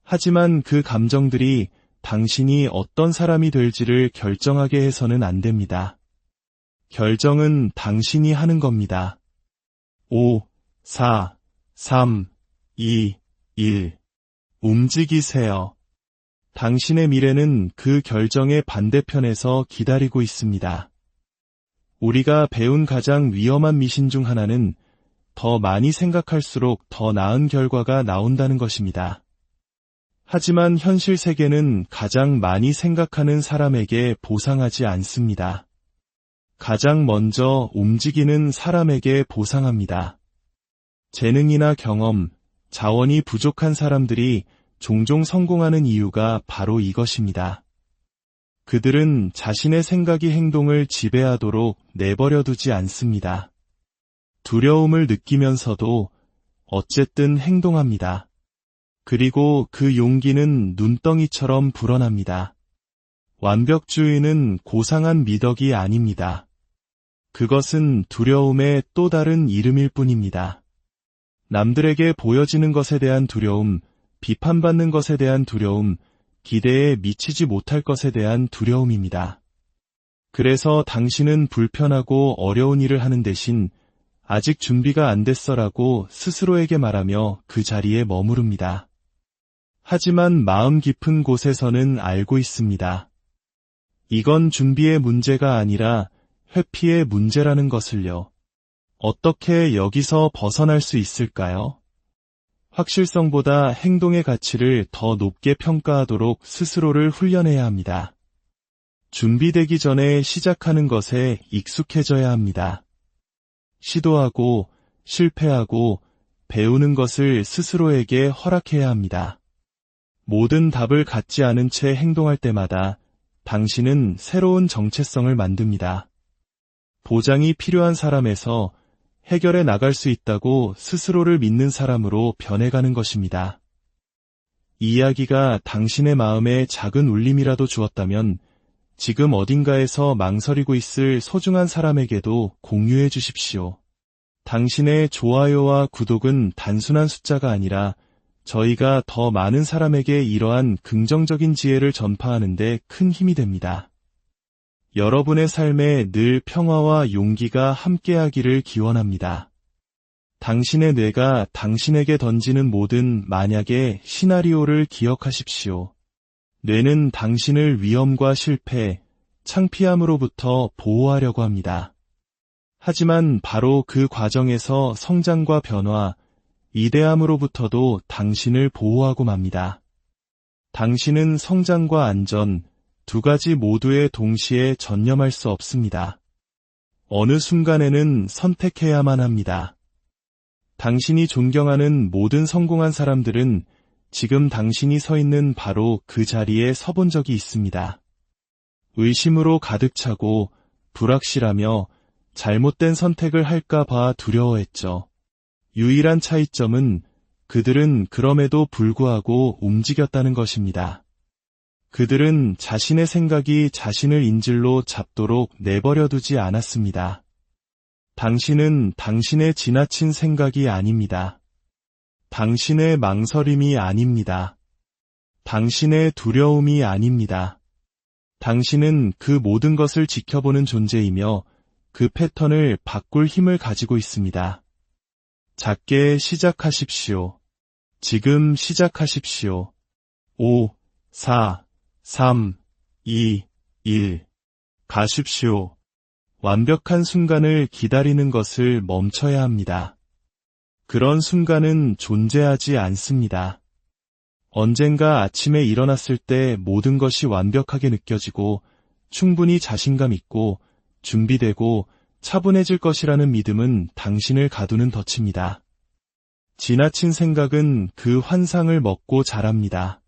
하지만 그 감정들이 당신이 어떤 사람이 될지를 결정하게 해서는 안 됩니다. 결정은 당신이 하는 겁니다. 5, 4, 3, 2, 1. 움직이세요. 당신의 미래는 그 결정의 반대편에서 기다리고 있습니다. 우리가 배운 가장 위험한 미신 중 하나는 더 많이 생각할수록 더 나은 결과가 나온다는 것입니다. 하지만 현실 세계는 가장 많이 생각하는 사람에게 보상하지 않습니다. 가장 먼저 움직이는 사람에게 보상합니다. 재능이나 경험, 자원이 부족한 사람들이 종종 성공하는 이유가 바로 이것입니다. 그들은 자신의 생각이 행동을 지배하도록 내버려두지 않습니다. 두려움을 느끼면서도 어쨌든 행동합니다. 그리고 그 용기는 눈덩이처럼 불어납니다. 완벽주의는 고상한 미덕이 아닙니다. 그것은 두려움의 또 다른 이름일 뿐입니다. 남들에게 보여지는 것에 대한 두려움, 비판받는 것에 대한 두려움, 기대에 미치지 못할 것에 대한 두려움입니다. 그래서 당신은 불편하고 어려운 일을 하는 대신 아직 준비가 안 됐어라고 스스로에게 말하며 그 자리에 머무릅니다. 하지만 마음 깊은 곳에서는 알고 있습니다. 이건 준비의 문제가 아니라 회피의 문제라는 것을요. 어떻게 여기서 벗어날 수 있을까요? 확실성보다 행동의 가치를 더 높게 평가하도록 스스로를 훈련해야 합니다. 준비되기 전에 시작하는 것에 익숙해져야 합니다. 시도하고 실패하고 배우는 것을 스스로에게 허락해야 합니다. 모든 답을 갖지 않은 채 행동할 때마다 당신은 새로운 정체성을 만듭니다. 보장이 필요한 사람에서 해결해 나갈 수 있다고 스스로를 믿는 사람으로 변해가는 것입니다. 이 이야기가 당신의 마음에 작은 울림이라도 주었다면 지금 어딘가에서 망설이고 있을 소중한 사람에게도 공유해 주십시오. 당신의 좋아요와 구독은 단순한 숫자가 아니라 저희가 더 많은 사람에게 이러한 긍정적인 지혜를 전파하는 데 큰 힘이 됩니다. 여러분의 삶에 늘 평화와 용기가 함께하기를 기원합니다. 당신의 뇌가 당신에게 던지는 모든 만약의 시나리오를 기억하십시오. 뇌는 당신을 위험과 실패, 창피함으로부터 보호하려고 합니다. 하지만 바로 그 과정에서 성장과 변화, 위대함으로부터도 당신을 보호하고 맙니다. 당신은 성장과 안전, 두 가지 모두에 동시에 전념할 수 없습니다. 어느 순간에는 선택해야만 합니다. 당신이 존경하는 모든 성공한 사람들은 지금 당신이 서 있는 바로 그 자리에 서본 적이 있습니다. 의심으로 가득 차고 불확실하며 잘못된 선택을 할까 봐 두려워했죠. 유일한 차이점은 그들은 그럼에도 불구하고 움직였다는 것입니다. 그들은 자신의 생각이 자신을 인질로 잡도록 내버려두지 않았습니다. 당신은 당신의 지나친 생각이 아닙니다. 당신의 망설임이 아닙니다. 당신의 두려움이 아닙니다. 당신은 그 모든 것을 지켜보는 존재이며 그 패턴을 바꿀 힘을 가지고 있습니다. 작게 시작하십시오. 지금 시작하십시오. 5, 4, 3, 2, 1. 가십시오. 완벽한 순간을 기다리는 것을 멈춰야 합니다. 그런 순간은 존재하지 않습니다. 언젠가 아침에 일어났을 때 모든 것이 완벽하게 느껴지고 충분히 자신감 있고 준비되고 차분해질 것이라는 믿음은 당신을 가두는 덫입니다. 지나친 생각은 그 환상을 먹고 자랍니다.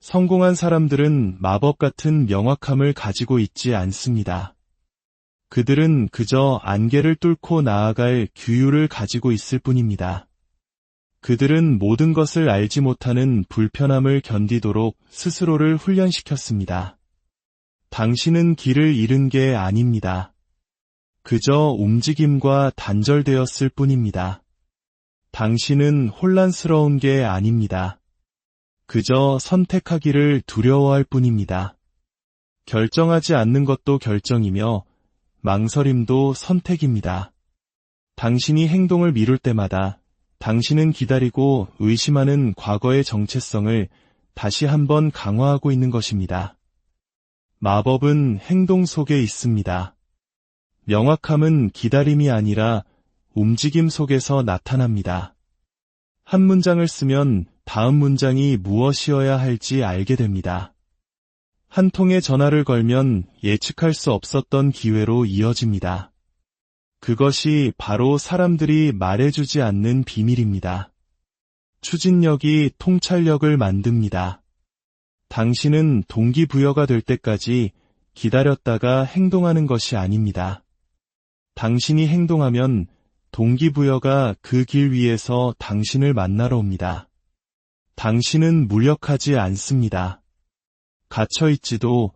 성공한 사람들은 마법 같은 명확함을 가지고 있지 않습니다. 그들은 그저 안개를 뚫고 나아갈 규율을 가지고 있을 뿐입니다. 그들은 모든 것을 알지 못하는 불편함을 견디도록 스스로를 훈련시켰습니다. 당신은 길을 잃은 게 아닙니다. 그저 움직임과 단절되었을 뿐입니다. 당신은 혼란스러운 게 아닙니다. 그저 선택하기를 두려워할 뿐입니다. 결정하지 않는 것도 결정이며 망설임도 선택입니다. 당신이 행동을 미룰 때마다 당신은 기다리고 의심하는 과거의 정체성을 다시 한번 강화하고 있는 것입니다. 마법은 행동 속에 있습니다. 명확함은 기다림이 아니라 움직임 속에서 나타납니다. 한 문장을 쓰면 다음 문장이 무엇이어야 할지 알게 됩니다. 한 통의 전화를 걸면 예측할 수 없었던 기회로 이어집니다. 그것이 바로 사람들이 말해주지 않는 비밀입니다. 추진력이 통찰력을 만듭니다. 당신은 동기부여가 될 때까지 기다렸다가 행동하는 것이 아닙니다. 당신이 행동하면 동기부여가 그 길 위에서 당신을 만나러 옵니다. 당신은 무력하지 않습니다. 갇혀있지도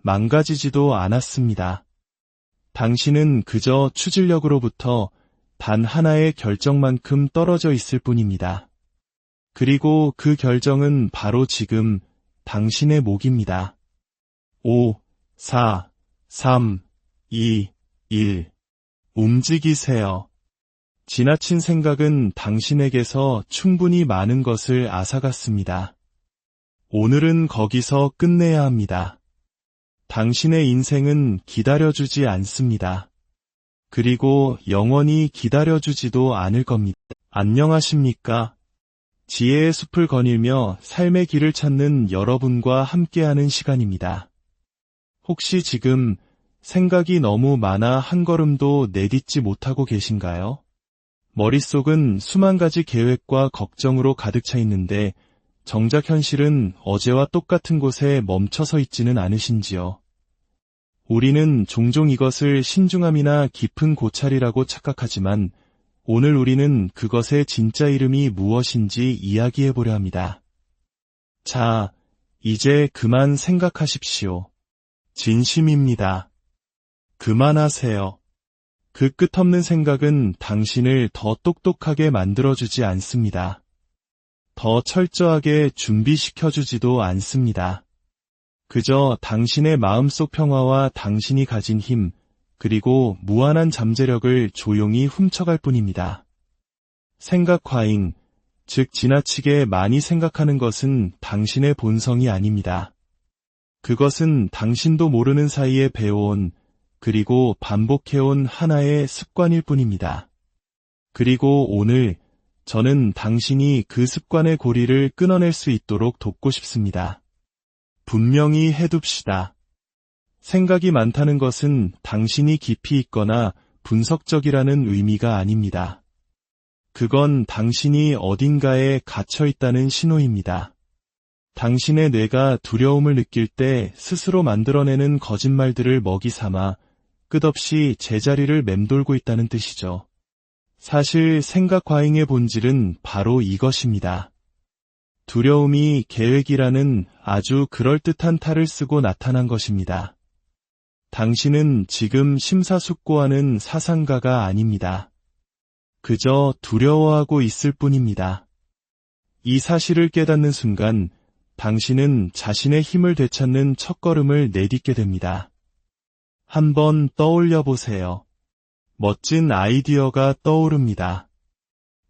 망가지지도 않았습니다. 당신은 그저 추진력으로부터 단 하나의 결정만큼 떨어져 있을 뿐입니다. 그리고 그 결정은 바로 지금 당신의 목입니다. 5, 4, 3, 2, 1. 움직이세요. 지나친 생각은 당신에게서 충분히 많은 것을 앗아갔습니다. 오늘은 거기서 끝내야 합니다. 당신의 인생은 기다려주지 않습니다. 그리고 영원히 기다려주지도 않을 겁니다. 안녕하십니까? 지혜의 숲을 거닐며 삶의 길을 찾는 여러분과 함께하는 시간입니다. 혹시 지금 생각이 너무 많아 한 걸음도 내딛지 못하고 계신가요? 머릿속은 수만 가지 계획과 걱정으로 가득 차 있는데 정작 현실은 어제와 똑같은 곳에 멈춰서 있지는 않으신지요? 우리는 종종 이것을 신중함이나 깊은 고찰이라고 착각하지만 오늘 우리는 그것의 진짜 이름이 무엇인지 이야기해보려 합니다. 자, 이제 그만 생각하십시오. 진심입니다. 그만하세요. 그 끝없는 생각은 당신을 더 똑똑하게 만들어주지 않습니다. 더 철저하게 준비시켜주지도 않습니다. 그저 당신의 마음속 평화와 당신이 가진 힘, 그리고 무한한 잠재력을 조용히 훔쳐갈 뿐입니다. 생각 과잉, 즉 지나치게 많이 생각하는 것은 당신의 본성이 아닙니다. 그것은 당신도 모르는 사이에 배워온, 그리고 반복해온 하나의 습관일 뿐입니다. 그리고 오늘 저는 당신이 그 습관의 고리를 끊어낼 수 있도록 돕고 싶습니다. 분명히 해둡시다. 생각이 많다는 것은 당신이 깊이 있거나 분석적이라는 의미가 아닙니다. 그건 당신이 어딘가에 갇혀 있다는 신호입니다. 당신의 뇌가 두려움을 느낄 때 스스로 만들어내는 거짓말들을 먹이 삼아 끝없이 제자리를 맴돌고 있다는 뜻이죠. 사실 생각 과잉의 본질은 바로 이것입니다. 두려움이 계획이라는 아주 그럴듯한 탈을 쓰고 나타난 것입니다. 당신은 지금 심사숙고하는 사상가가 아닙니다. 그저 두려워하고 있을 뿐입니다. 이 사실을 깨닫는 순간 당신은 자신의 힘을 되찾는 첫걸음을 내딛게 됩니다. 한번 떠올려 보세요. 멋진 아이디어가 떠오릅니다.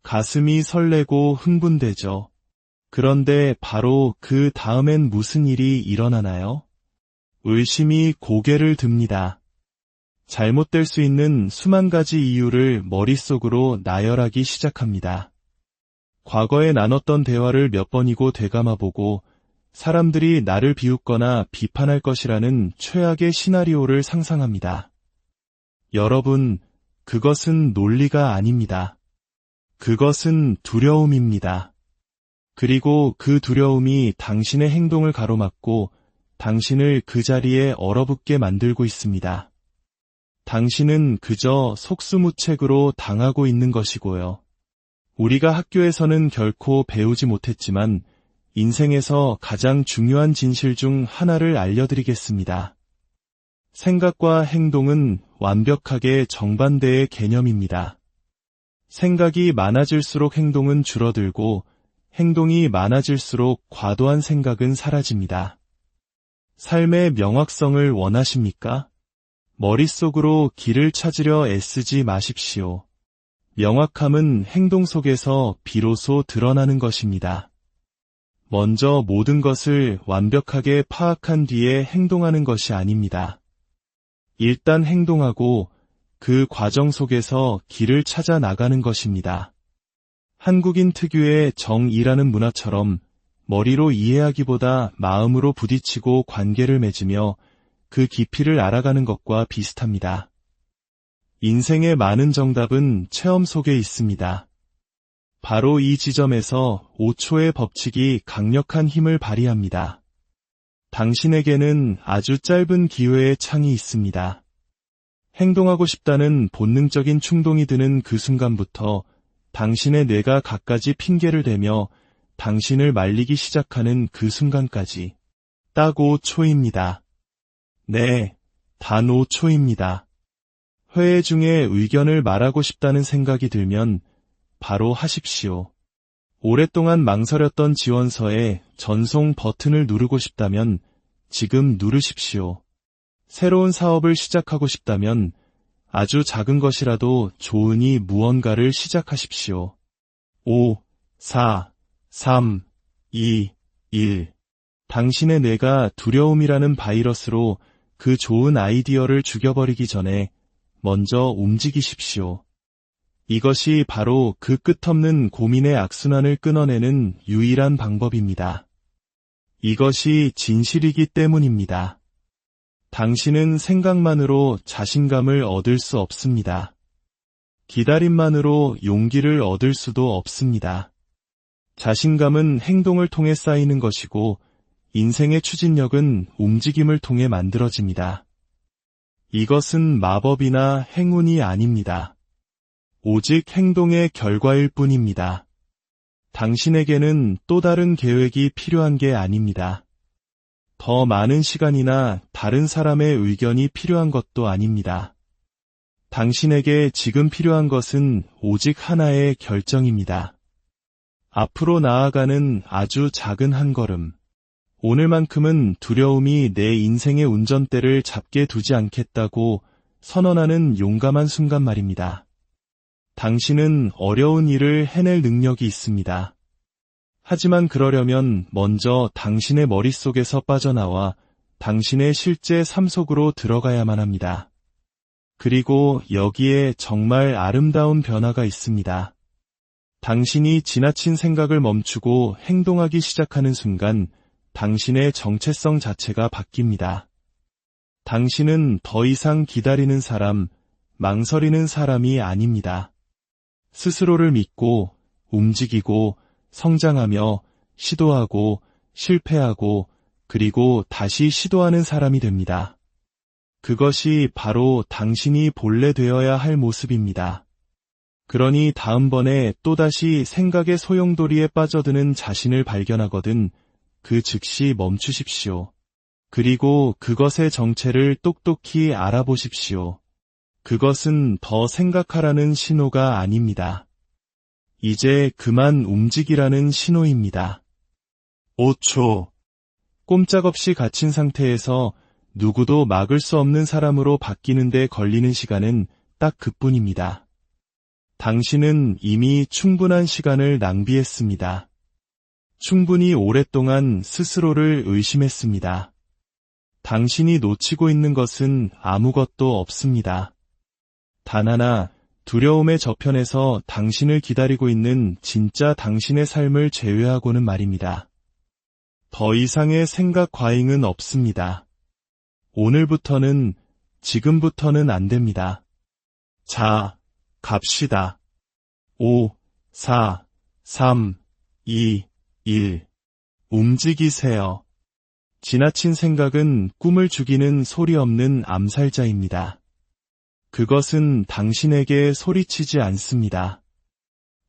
가슴이 설레고 흥분되죠. 그런데 바로 그 다음엔 무슨 일이 일어나나요? 의심이 고개를 듭니다. 잘못될 수 있는 수만 가지 이유를 머릿속으로 나열하기 시작합니다. 과거에 나눴던 대화를 몇 번이고 되감아보고 사람들이 나를 비웃거나 비판할 것이라는 최악의 시나리오를 상상합니다. 여러분, 그것은 논리가 아닙니다. 그것은 두려움입니다. 그리고 그 두려움이 당신의 행동을 가로막고 당신을 그 자리에 얼어붙게 만들고 있습니다. 당신은 그저 속수무책으로 당하고 있는 것이고요. 우리가 학교에서는 결코 배우지 못했지만 인생에서 가장 중요한 진실 중 하나를 알려드리겠습니다. 생각과 행동은 완벽하게 정반대의 개념입니다. 생각이 많아질수록 행동은 줄어들고 행동이 많아질수록 과도한 생각은 사라집니다. 삶의 명확성을 원하십니까? 머릿속으로 길을 찾으려 애쓰지 마십시오. 명확함은 행동 속에서 비로소 드러나는 것입니다. 먼저 모든 것을 완벽하게 파악한 뒤에 행동하는 것이 아닙니다. 일단 행동하고 그 과정 속에서 길을 찾아 나가는 것입니다. 한국인 특유의 정의라는 문화처럼 머리로 이해하기보다 마음으로 부딪히고 관계를 맺으며 그 깊이를 알아가는 것과 비슷합니다. 인생의 많은 정답은 체험 속에 있습니다. 바로 이 지점에서 5초의 법칙이 강력한 힘을 발휘합니다. 당신에게는 아주 짧은 기회의 창이 있습니다. 행동하고 싶다는 본능적인 충동이 드는 그 순간부터 당신의 뇌가 갖가지 핑계를 대며 당신을 말리기 시작하는 그 순간까지 딱 5초입니다. 네, 단 5초입니다. 회의 중에 의견을 말하고 싶다는 생각이 들면 바로 하십시오. 오랫동안 망설였던 지원서에 전송 버튼을 누르고 싶다면 지금 누르십시오. 새로운 사업을 시작하고 싶다면 아주 작은 것이라도 좋으니 무언가를 시작하십시오. 5, 4, 3, 2, 1. 당신의 뇌가 두려움이라는 바이러스로 그 좋은 아이디어를 죽여버리기 전에 먼저 움직이십시오. 이것이 바로 그 끝없는 고민의 악순환을 끊어내는 유일한 방법입니다. 이것이 진실이기 때문입니다. 당신은 생각만으로 자신감을 얻을 수 없습니다. 기다림만으로 용기를 얻을 수도 없습니다. 자신감은 행동을 통해 쌓이는 것이고 인생의 추진력은 움직임을 통해 만들어집니다. 이것은 마법이나 행운이 아닙니다. 오직 행동의 결과일 뿐입니다. 당신에게는 또 다른 계획이 필요한 게 아닙니다. 더 많은 시간이나 다른 사람의 의견이 필요한 것도 아닙니다. 당신에게 지금 필요한 것은 오직 하나의 결정입니다. 앞으로 나아가는 아주 작은 한 걸음. 오늘만큼은 두려움이 내 인생의 운전대를 잡게 두지 않겠다고 선언하는 용감한 순간 말입니다. 당신은 어려운 일을 해낼 능력이 있습니다. 하지만 그러려면 먼저 당신의 머릿속에서 빠져나와 당신의 실제 삶 속으로 들어가야만 합니다. 그리고 여기에 정말 아름다운 변화가 있습니다. 당신이 지나친 생각을 멈추고 행동하기 시작하는 순간 당신의 정체성 자체가 바뀝니다. 당신은 더 이상 기다리는 사람, 망설이는 사람이 아닙니다. 스스로를 믿고, 움직이고, 성장하며, 시도하고, 실패하고, 그리고 다시 시도하는 사람이 됩니다. 그것이 바로 당신이 본래 되어야 할 모습입니다. 그러니 다음번에 또다시 생각의 소용돌이에 빠져드는 자신을 발견하거든 그 즉시 멈추십시오. 그리고 그것의 정체를 똑똑히 알아보십시오. 그것은 더 생각하라는 신호가 아닙니다. 이제 그만 움직이라는 신호입니다. 5초. 꼼짝없이 갇힌 상태에서 누구도 막을 수 없는 사람으로 바뀌는 데 걸리는 시간은 딱 그뿐입니다. 당신은 이미 충분한 시간을 낭비했습니다. 충분히 오랫동안 스스로를 의심했습니다. 당신이 놓치고 있는 것은 아무것도 없습니다. 단 하나, 두려움의 저편에서 당신을 기다리고 있는 진짜 당신의 삶을 제외하고는 말입니다. 더 이상의 생각 과잉은 없습니다. 오늘부터는, 지금부터는 안 됩니다. 자, 갑시다. 5, 4, 3, 2, 1. 움직이세요. 지나친 생각은 꿈을 죽이는 소리 없는 암살자입니다. 그것은 당신에게 소리치지 않습니다.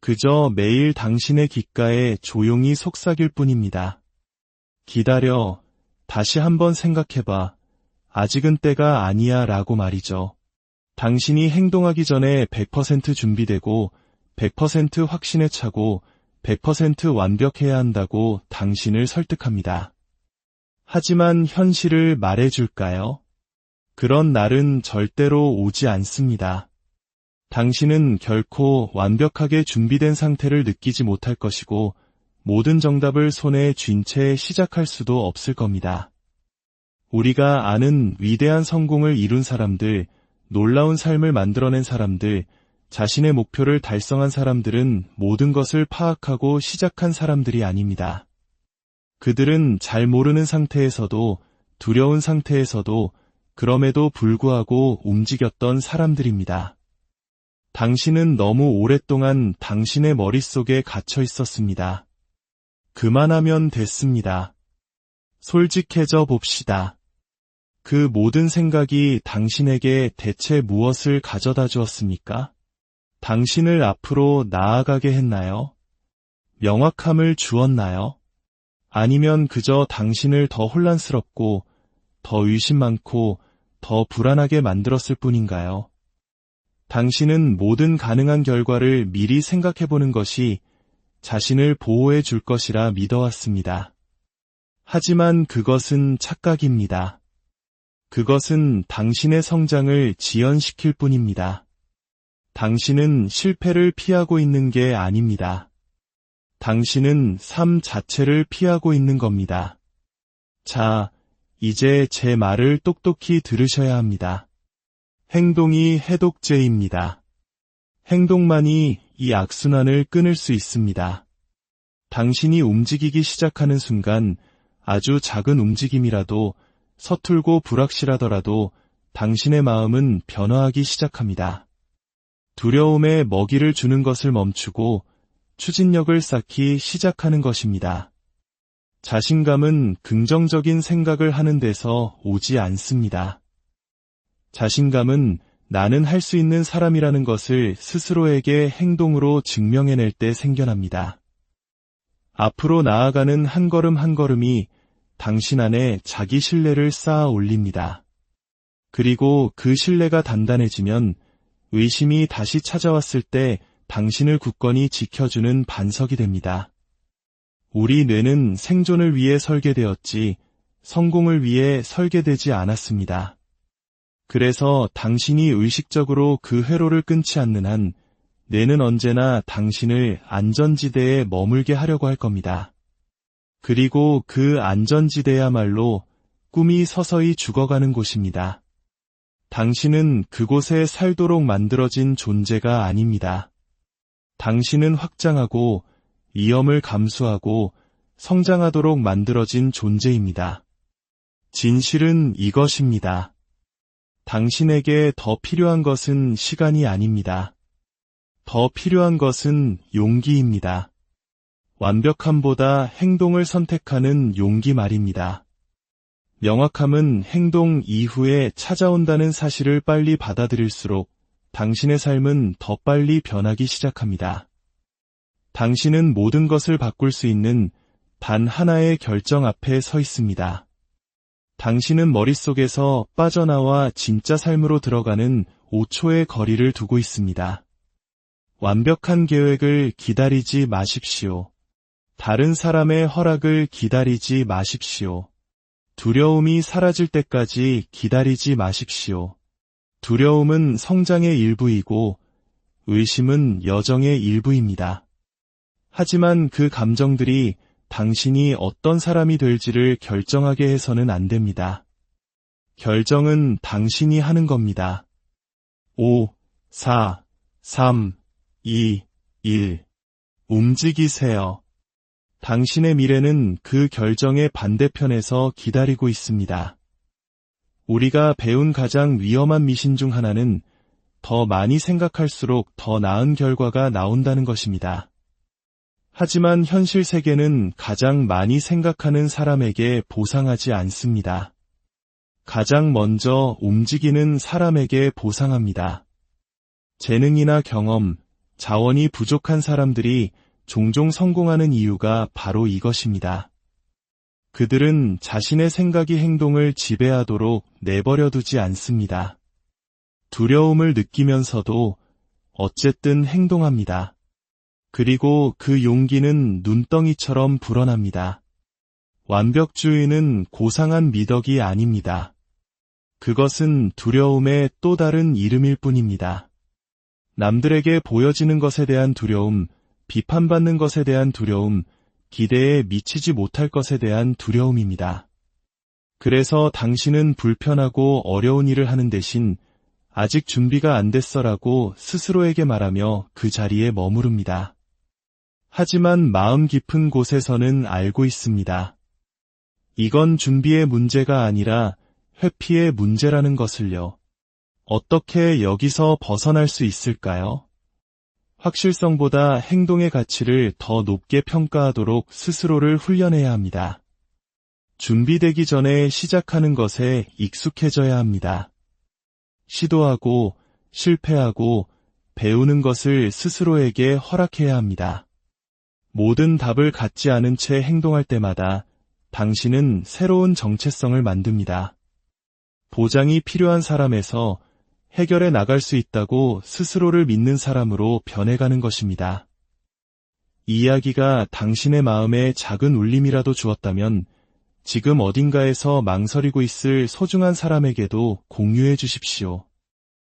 그저 매일 당신의 귓가에 조용히 속삭일 뿐입니다. 기다려, 다시 한번 생각해봐. 아직은 때가 아니야 라고 말이죠. 당신이 행동하기 전에 100% 준비되고 100% 확신에 차고 100% 완벽해야 한다고 당신을 설득합니다. 하지만 현실을 말해줄까요? 그런 날은 절대로 오지 않습니다. 당신은 결코 완벽하게 준비된 상태를 느끼지 못할 것이고 모든 정답을 손에 쥔 채 시작할 수도 없을 겁니다. 우리가 아는 위대한 성공을 이룬 사람들, 놀라운 삶을 만들어낸 사람들, 자신의 목표를 달성한 사람들은 모든 것을 파악하고 시작한 사람들이 아닙니다. 그들은 잘 모르는 상태에서도, 두려운 상태에서도, 그럼에도 불구하고 움직였던 사람들입니다. 당신은 너무 오랫동안 당신의 머릿속에 갇혀 있었습니다. 그만하면 됐습니다. 솔직해져 봅시다. 그 모든 생각이 당신에게 대체 무엇을 가져다 주었습니까? 당신을 앞으로 나아가게 했나요? 명확함을 주었나요? 아니면 그저 당신을 더 혼란스럽고, 더 의심 많고, 더 불안하게 만들었을 뿐인가요? 당신은 모든 가능한 결과를 미리 생각해보는 것이 자신을 보호해 줄 것이라 믿어왔습니다. 하지만 그것은 착각입니다. 그것은 당신의 성장을 지연시킬 뿐입니다. 당신은 실패를 피하고 있는 게 아닙니다. 당신은 삶 자체를 피하고 있는 겁니다. 자, 이제 제 말을 똑똑히 들으셔야 합니다. 행동이 해독제입니다. 행동만이 이 악순환을 끊을 수 있습니다. 당신이 움직이기 시작하는 순간 아주 작은 움직임이라도 서툴고 불확실하더라도 당신의 마음은 변화하기 시작합니다. 두려움에 먹이를 주는 것을 멈추고 추진력을 쌓기 시작하는 것입니다. 자신감은 긍정적인 생각을 하는 데서 오지 않습니다. 자신감은 나는 할 수 있는 사람이라는 것을 스스로에게 행동으로 증명해낼 때 생겨납니다. 앞으로 나아가는 한 걸음 한 걸음이 당신 안에 자기 신뢰를 쌓아 올립니다. 그리고 그 신뢰가 단단해지면 의심이 다시 찾아왔을 때 당신을 굳건히 지켜주는 반석이 됩니다. 우리 뇌는 생존을 위해 설계되었지 성공을 위해 설계되지 않았습니다. 그래서 당신이 의식적으로 그 회로를 끊지 않는 한 뇌는 언제나 당신을 안전지대에 머물게 하려고 할 겁니다. 그리고 그 안전지대야말로 꿈이 서서히 죽어가는 곳입니다. 당신은 그곳에 살도록 만들어진 존재가 아닙니다. 당신은 확장하고 위험을 감수하고 성장하도록 만들어진 존재입니다. 진실은 이것입니다. 당신에게 더 필요한 것은 시간이 아닙니다. 더 필요한 것은 용기입니다. 완벽함보다 행동을 선택하는 용기 말입니다. 명확함은 행동 이후에 찾아온다는 사실을 빨리 받아들일수록 당신의 삶은 더 빨리 변하기 시작합니다. 당신은 모든 것을 바꿀 수 있는 단 하나의 결정 앞에 서 있습니다. 당신은 머릿속에서 빠져나와 진짜 삶으로 들어가는 5초의 거리를 두고 있습니다. 완벽한 계획을 기다리지 마십시오. 다른 사람의 허락을 기다리지 마십시오. 두려움이 사라질 때까지 기다리지 마십시오. 두려움은 성장의 일부이고 의심은 여정의 일부입니다. 하지만 그 감정들이 당신이 어떤 사람이 될지를 결정하게 해서는 안 됩니다. 결정은 당신이 하는 겁니다. 5, 4, 3, 2, 1. 움직이세요. 당신의 미래는 그 결정의 반대편에서 기다리고 있습니다. 우리가 배운 가장 위험한 미신 중 하나는 더 많이 생각할수록 더 나은 결과가 나온다는 것입니다. 하지만 현실 세계는 가장 많이 생각하는 사람에게 보상하지 않습니다. 가장 먼저 움직이는 사람에게 보상합니다. 재능이나 경험, 자원이 부족한 사람들이 종종 성공하는 이유가 바로 이것입니다. 그들은 자신의 생각이 행동을 지배하도록 내버려 두지 않습니다. 두려움을 느끼면서도 어쨌든 행동합니다. 그리고 그 용기는 눈덩이처럼 불어납니다. 완벽주의는 고상한 미덕이 아닙니다. 그것은 두려움의 또 다른 이름일 뿐입니다. 남들에게 보여지는 것에 대한 두려움, 비판받는 것에 대한 두려움, 기대에 미치지 못할 것에 대한 두려움입니다. 그래서 당신은 불편하고 어려운 일을 하는 대신 아직 준비가 안 됐어라고 스스로에게 말하며 그 자리에 머무릅니다. 하지만 마음 깊은 곳에서는 알고 있습니다. 이건 준비의 문제가 아니라 회피의 문제라는 것을요. 어떻게 여기서 벗어날 수 있을까요? 확실성보다 행동의 가치를 더 높게 평가하도록 스스로를 훈련해야 합니다. 준비되기 전에 시작하는 것에 익숙해져야 합니다. 시도하고 실패하고 배우는 것을 스스로에게 허락해야 합니다. 모든 답을 갖지 않은 채 행동할 때마다 당신은 새로운 정체성을 만듭니다. 보장이 필요한 사람에서 해결해 나갈 수 있다고 스스로를 믿는 사람으로 변해가는 것입니다. 이 이야기가 당신의 마음에 작은 울림이라도 주었다면 지금 어딘가에서 망설이고 있을 소중한 사람에게도 공유해 주십시오.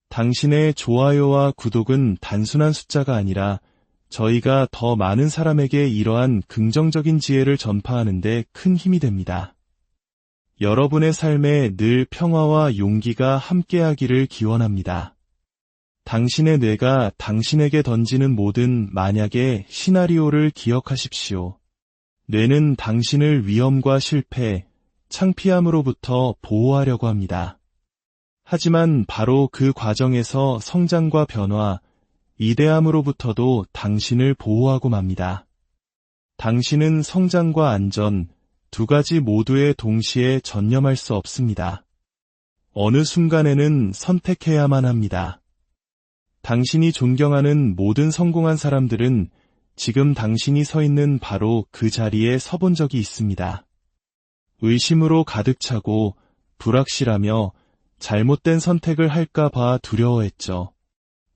당신의 좋아요와 구독은 단순한 숫자가 아니라 저희가 더 많은 사람에게 이러한 긍정적인 지혜를 전파하는 데 큰 힘이 됩니다. 여러분의 삶에 늘 평화와 용기가 함께하기를 기원합니다. 당신의 뇌가 당신에게 던지는 모든 만약의 시나리오를 기억하십시오. 뇌는 당신을 위험과 실패, 창피함으로부터 보호하려고 합니다. 하지만 바로 그 과정에서 성장과 변화, 이대함으로부터도 당신을 보호하고 맙니다. 당신은 성장과 안전, 두 가지 모두에 동시에 전념할 수 없습니다. 어느 순간에는 선택해야만 합니다. 당신이 존경하는 모든 성공한 사람들은 지금 당신이 서 있는 바로 그 자리에 서본 적이 있습니다. 의심으로 가득 차고 불확실하며 잘못된 선택을 할까 봐 두려워했죠.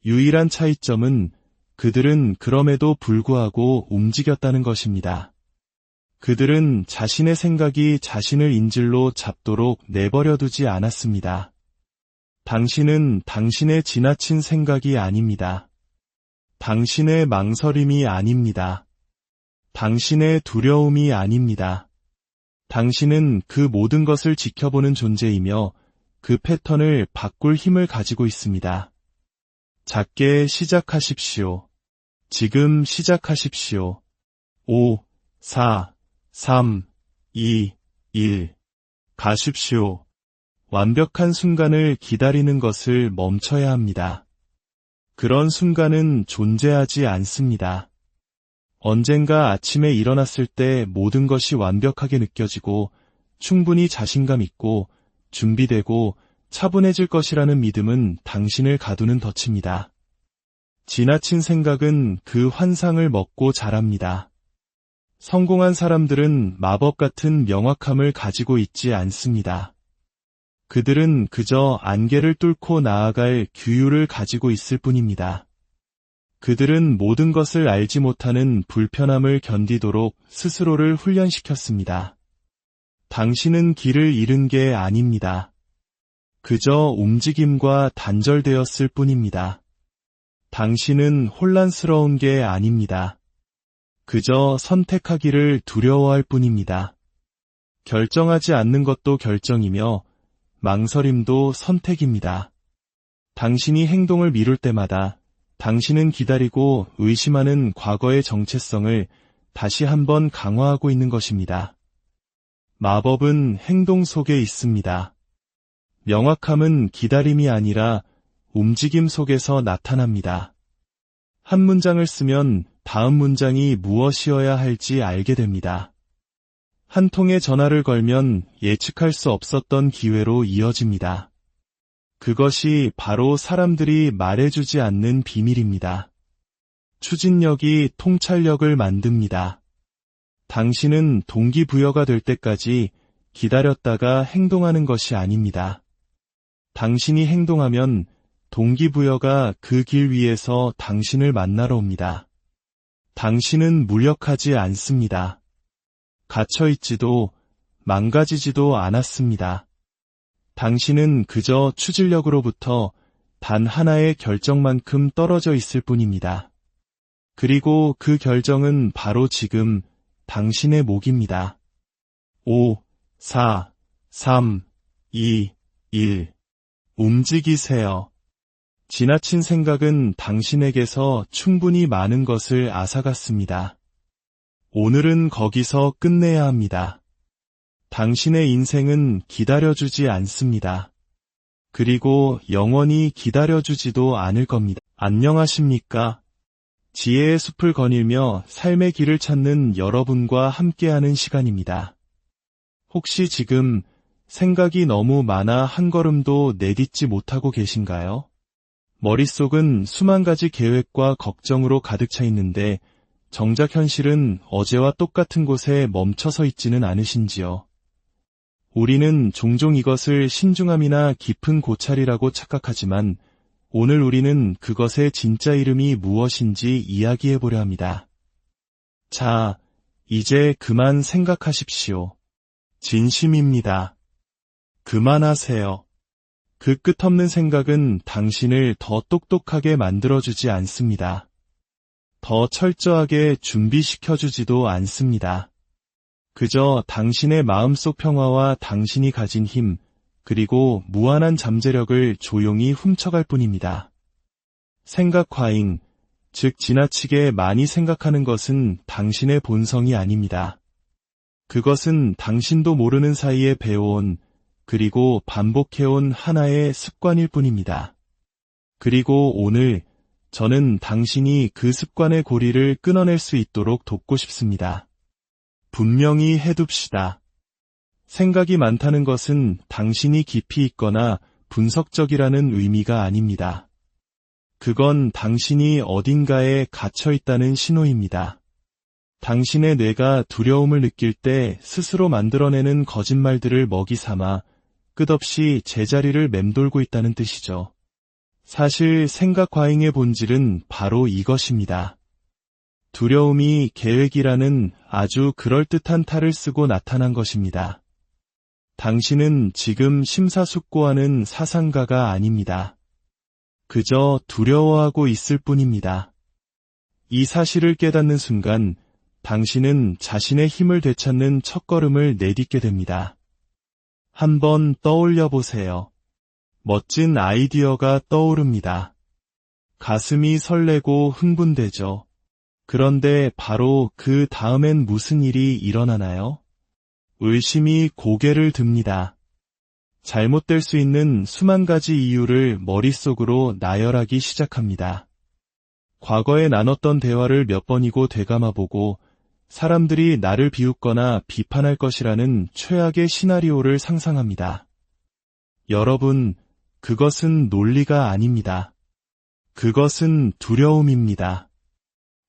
유일한 차이점은 그들은 그럼에도 불구하고 움직였다는 것입니다. 그들은 자신의 생각이 자신을 인질로 잡도록 내버려 두지 않았습니다. 당신은 당신의 지나친 생각이 아닙니다. 당신의 망설임이 아닙니다. 당신의 두려움이 아닙니다. 당신은 그 모든 것을 지켜보는 존재이며 그 패턴을 바꿀 힘을 가지고 있습니다. 작게 시작하십시오. 지금 시작하십시오. 5, 4, 3, 2, 1. 가십시오. 완벽한 순간을 기다리는 것을 멈춰야 합니다. 그런 순간은 존재하지 않습니다. 언젠가 아침에 일어났을 때 모든 것이 완벽하게 느껴지고 충분히 자신감 있고 준비되고 차분해질 것이라는 믿음은 당신을 가두는 덫입니다. 지나친 생각은 그 환상을 먹고 자랍니다. 성공한 사람들은 마법 같은 명확함을 가지고 있지 않습니다. 그들은 그저 안개를 뚫고 나아갈 규율을 가지고 있을 뿐입니다. 그들은 모든 것을 알지 못하는 불편함을 견디도록 스스로를 훈련시켰습니다. 당신은 길을 잃은 게 아닙니다. 그저 움직임과 단절되었을 뿐입니다. 당신은 혼란스러운 게 아닙니다. 그저 선택하기를 두려워할 뿐입니다. 결정하지 않는 것도 결정이며 망설임도 선택입니다. 당신이 행동을 미룰 때마다 당신은 기다리고 의심하는 과거의 정체성을 다시 한번 강화하고 있는 것입니다. 마법은 행동 속에 있습니다. 명확함은 기다림이 아니라 움직임 속에서 나타납니다. 한 문장을 쓰면 다음 문장이 무엇이어야 할지 알게 됩니다. 한 통의 전화를 걸면 예측할 수 없었던 기회로 이어집니다. 그것이 바로 사람들이 말해주지 않는 비밀입니다. 추진력이 통찰력을 만듭니다. 당신은 동기부여가 될 때까지 기다렸다가 행동하는 것이 아닙니다. 당신이 행동하면 동기부여가 그 길 위에서 당신을 만나러 옵니다. 당신은 무력하지 않습니다. 갇혀있지도 망가지지도 않았습니다. 당신은 그저 추진력으로부터 단 하나의 결정만큼 떨어져 있을 뿐입니다. 그리고 그 결정은 바로 지금 당신의 목입니다. 5, 4, 3, 2, 1. 움직이세요. 지나친 생각은 당신에게서 충분히 많은 것을 앗아갔습니다. 오늘은 거기서 끝내야 합니다. 당신의 인생은 기다려주지 않습니다. 그리고 영원히 기다려주지도 않을 겁니다. 안녕하십니까? 지혜의 숲을 거닐며 삶의 길을 찾는 여러분과 함께하는 시간입니다. 혹시 지금 생각이 너무 많아 한 걸음도 내딛지 못하고 계신가요? 머릿속은 수만 가지 계획과 걱정으로 가득 차 있는데 정작 현실은 어제와 똑같은 곳에 멈춰서 있지는 않으신지요? 우리는 종종 이것을 신중함이나 깊은 고찰이라고 착각하지만 오늘 우리는 그것의 진짜 이름이 무엇인지 이야기해보려 합니다. 자, 이제 그만 생각하십시오. 진심입니다. 그만하세요. 그 끝없는 생각은 당신을 더 똑똑하게 만들어주지 않습니다. 더 철저하게 준비시켜주지도 않습니다. 그저 당신의 마음속 평화와 당신이 가진 힘, 그리고 무한한 잠재력을 조용히 훔쳐갈 뿐입니다. 생각 과잉, 즉 지나치게 많이 생각하는 것은 당신의 본성이 아닙니다. 그것은 당신도 모르는 사이에 배워온, 그리고 반복해온 하나의 습관일 뿐입니다. 그리고 오늘 저는 당신이 그 습관의 고리를 끊어낼 수 있도록 돕고 싶습니다. 분명히 해둡시다. 생각이 많다는 것은 당신이 깊이 있거나 분석적이라는 의미가 아닙니다. 그건 당신이 어딘가에 갇혀 있다는 신호입니다. 당신의 뇌가 두려움을 느낄 때 스스로 만들어내는 거짓말들을 먹이 삼아 끝없이 제자리를 맴돌고 있다는 뜻이죠. 사실 생각 과잉의 본질은 바로 이것입니다. 두려움이 계획이라는 아주 그럴듯한 탈을 쓰고 나타난 것입니다. 당신은 지금 심사숙고하는 사상가가 아닙니다. 그저 두려워하고 있을 뿐입니다. 이 사실을 깨닫는 순간 당신은 자신의 힘을 되찾는 첫걸음을 내딛게 됩니다. 한번 떠올려 보세요. 멋진 아이디어가 떠오릅니다. 가슴이 설레고 흥분되죠. 그런데 바로 그 다음엔 무슨 일이 일어나나요? 의심이 고개를 듭니다. 잘못될 수 있는 수만 가지 이유를 머릿속으로 나열하기 시작합니다. 과거에 나눴던 대화를 몇 번이고 되감아보고 사람들이 나를 비웃거나 비판할 것이라는 최악의 시나리오를 상상합니다. 여러분, 그것은 논리가 아닙니다. 그것은 두려움입니다.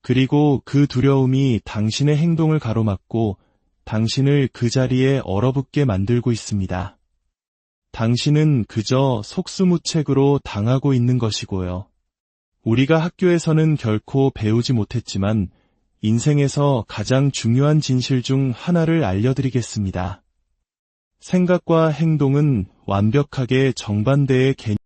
그리고 그 두려움이 당신의 행동을 가로막고 당신을 그 자리에 얼어붙게 만들고 있습니다. 당신은 그저 속수무책으로 당하고 있는 것이고요. 우리가 학교에서는 결코 배우지 못했지만 인생에서 가장 중요한 진실 중 하나를 알려드리겠습니다. 생각과 행동은 완벽하게 정반대의 개념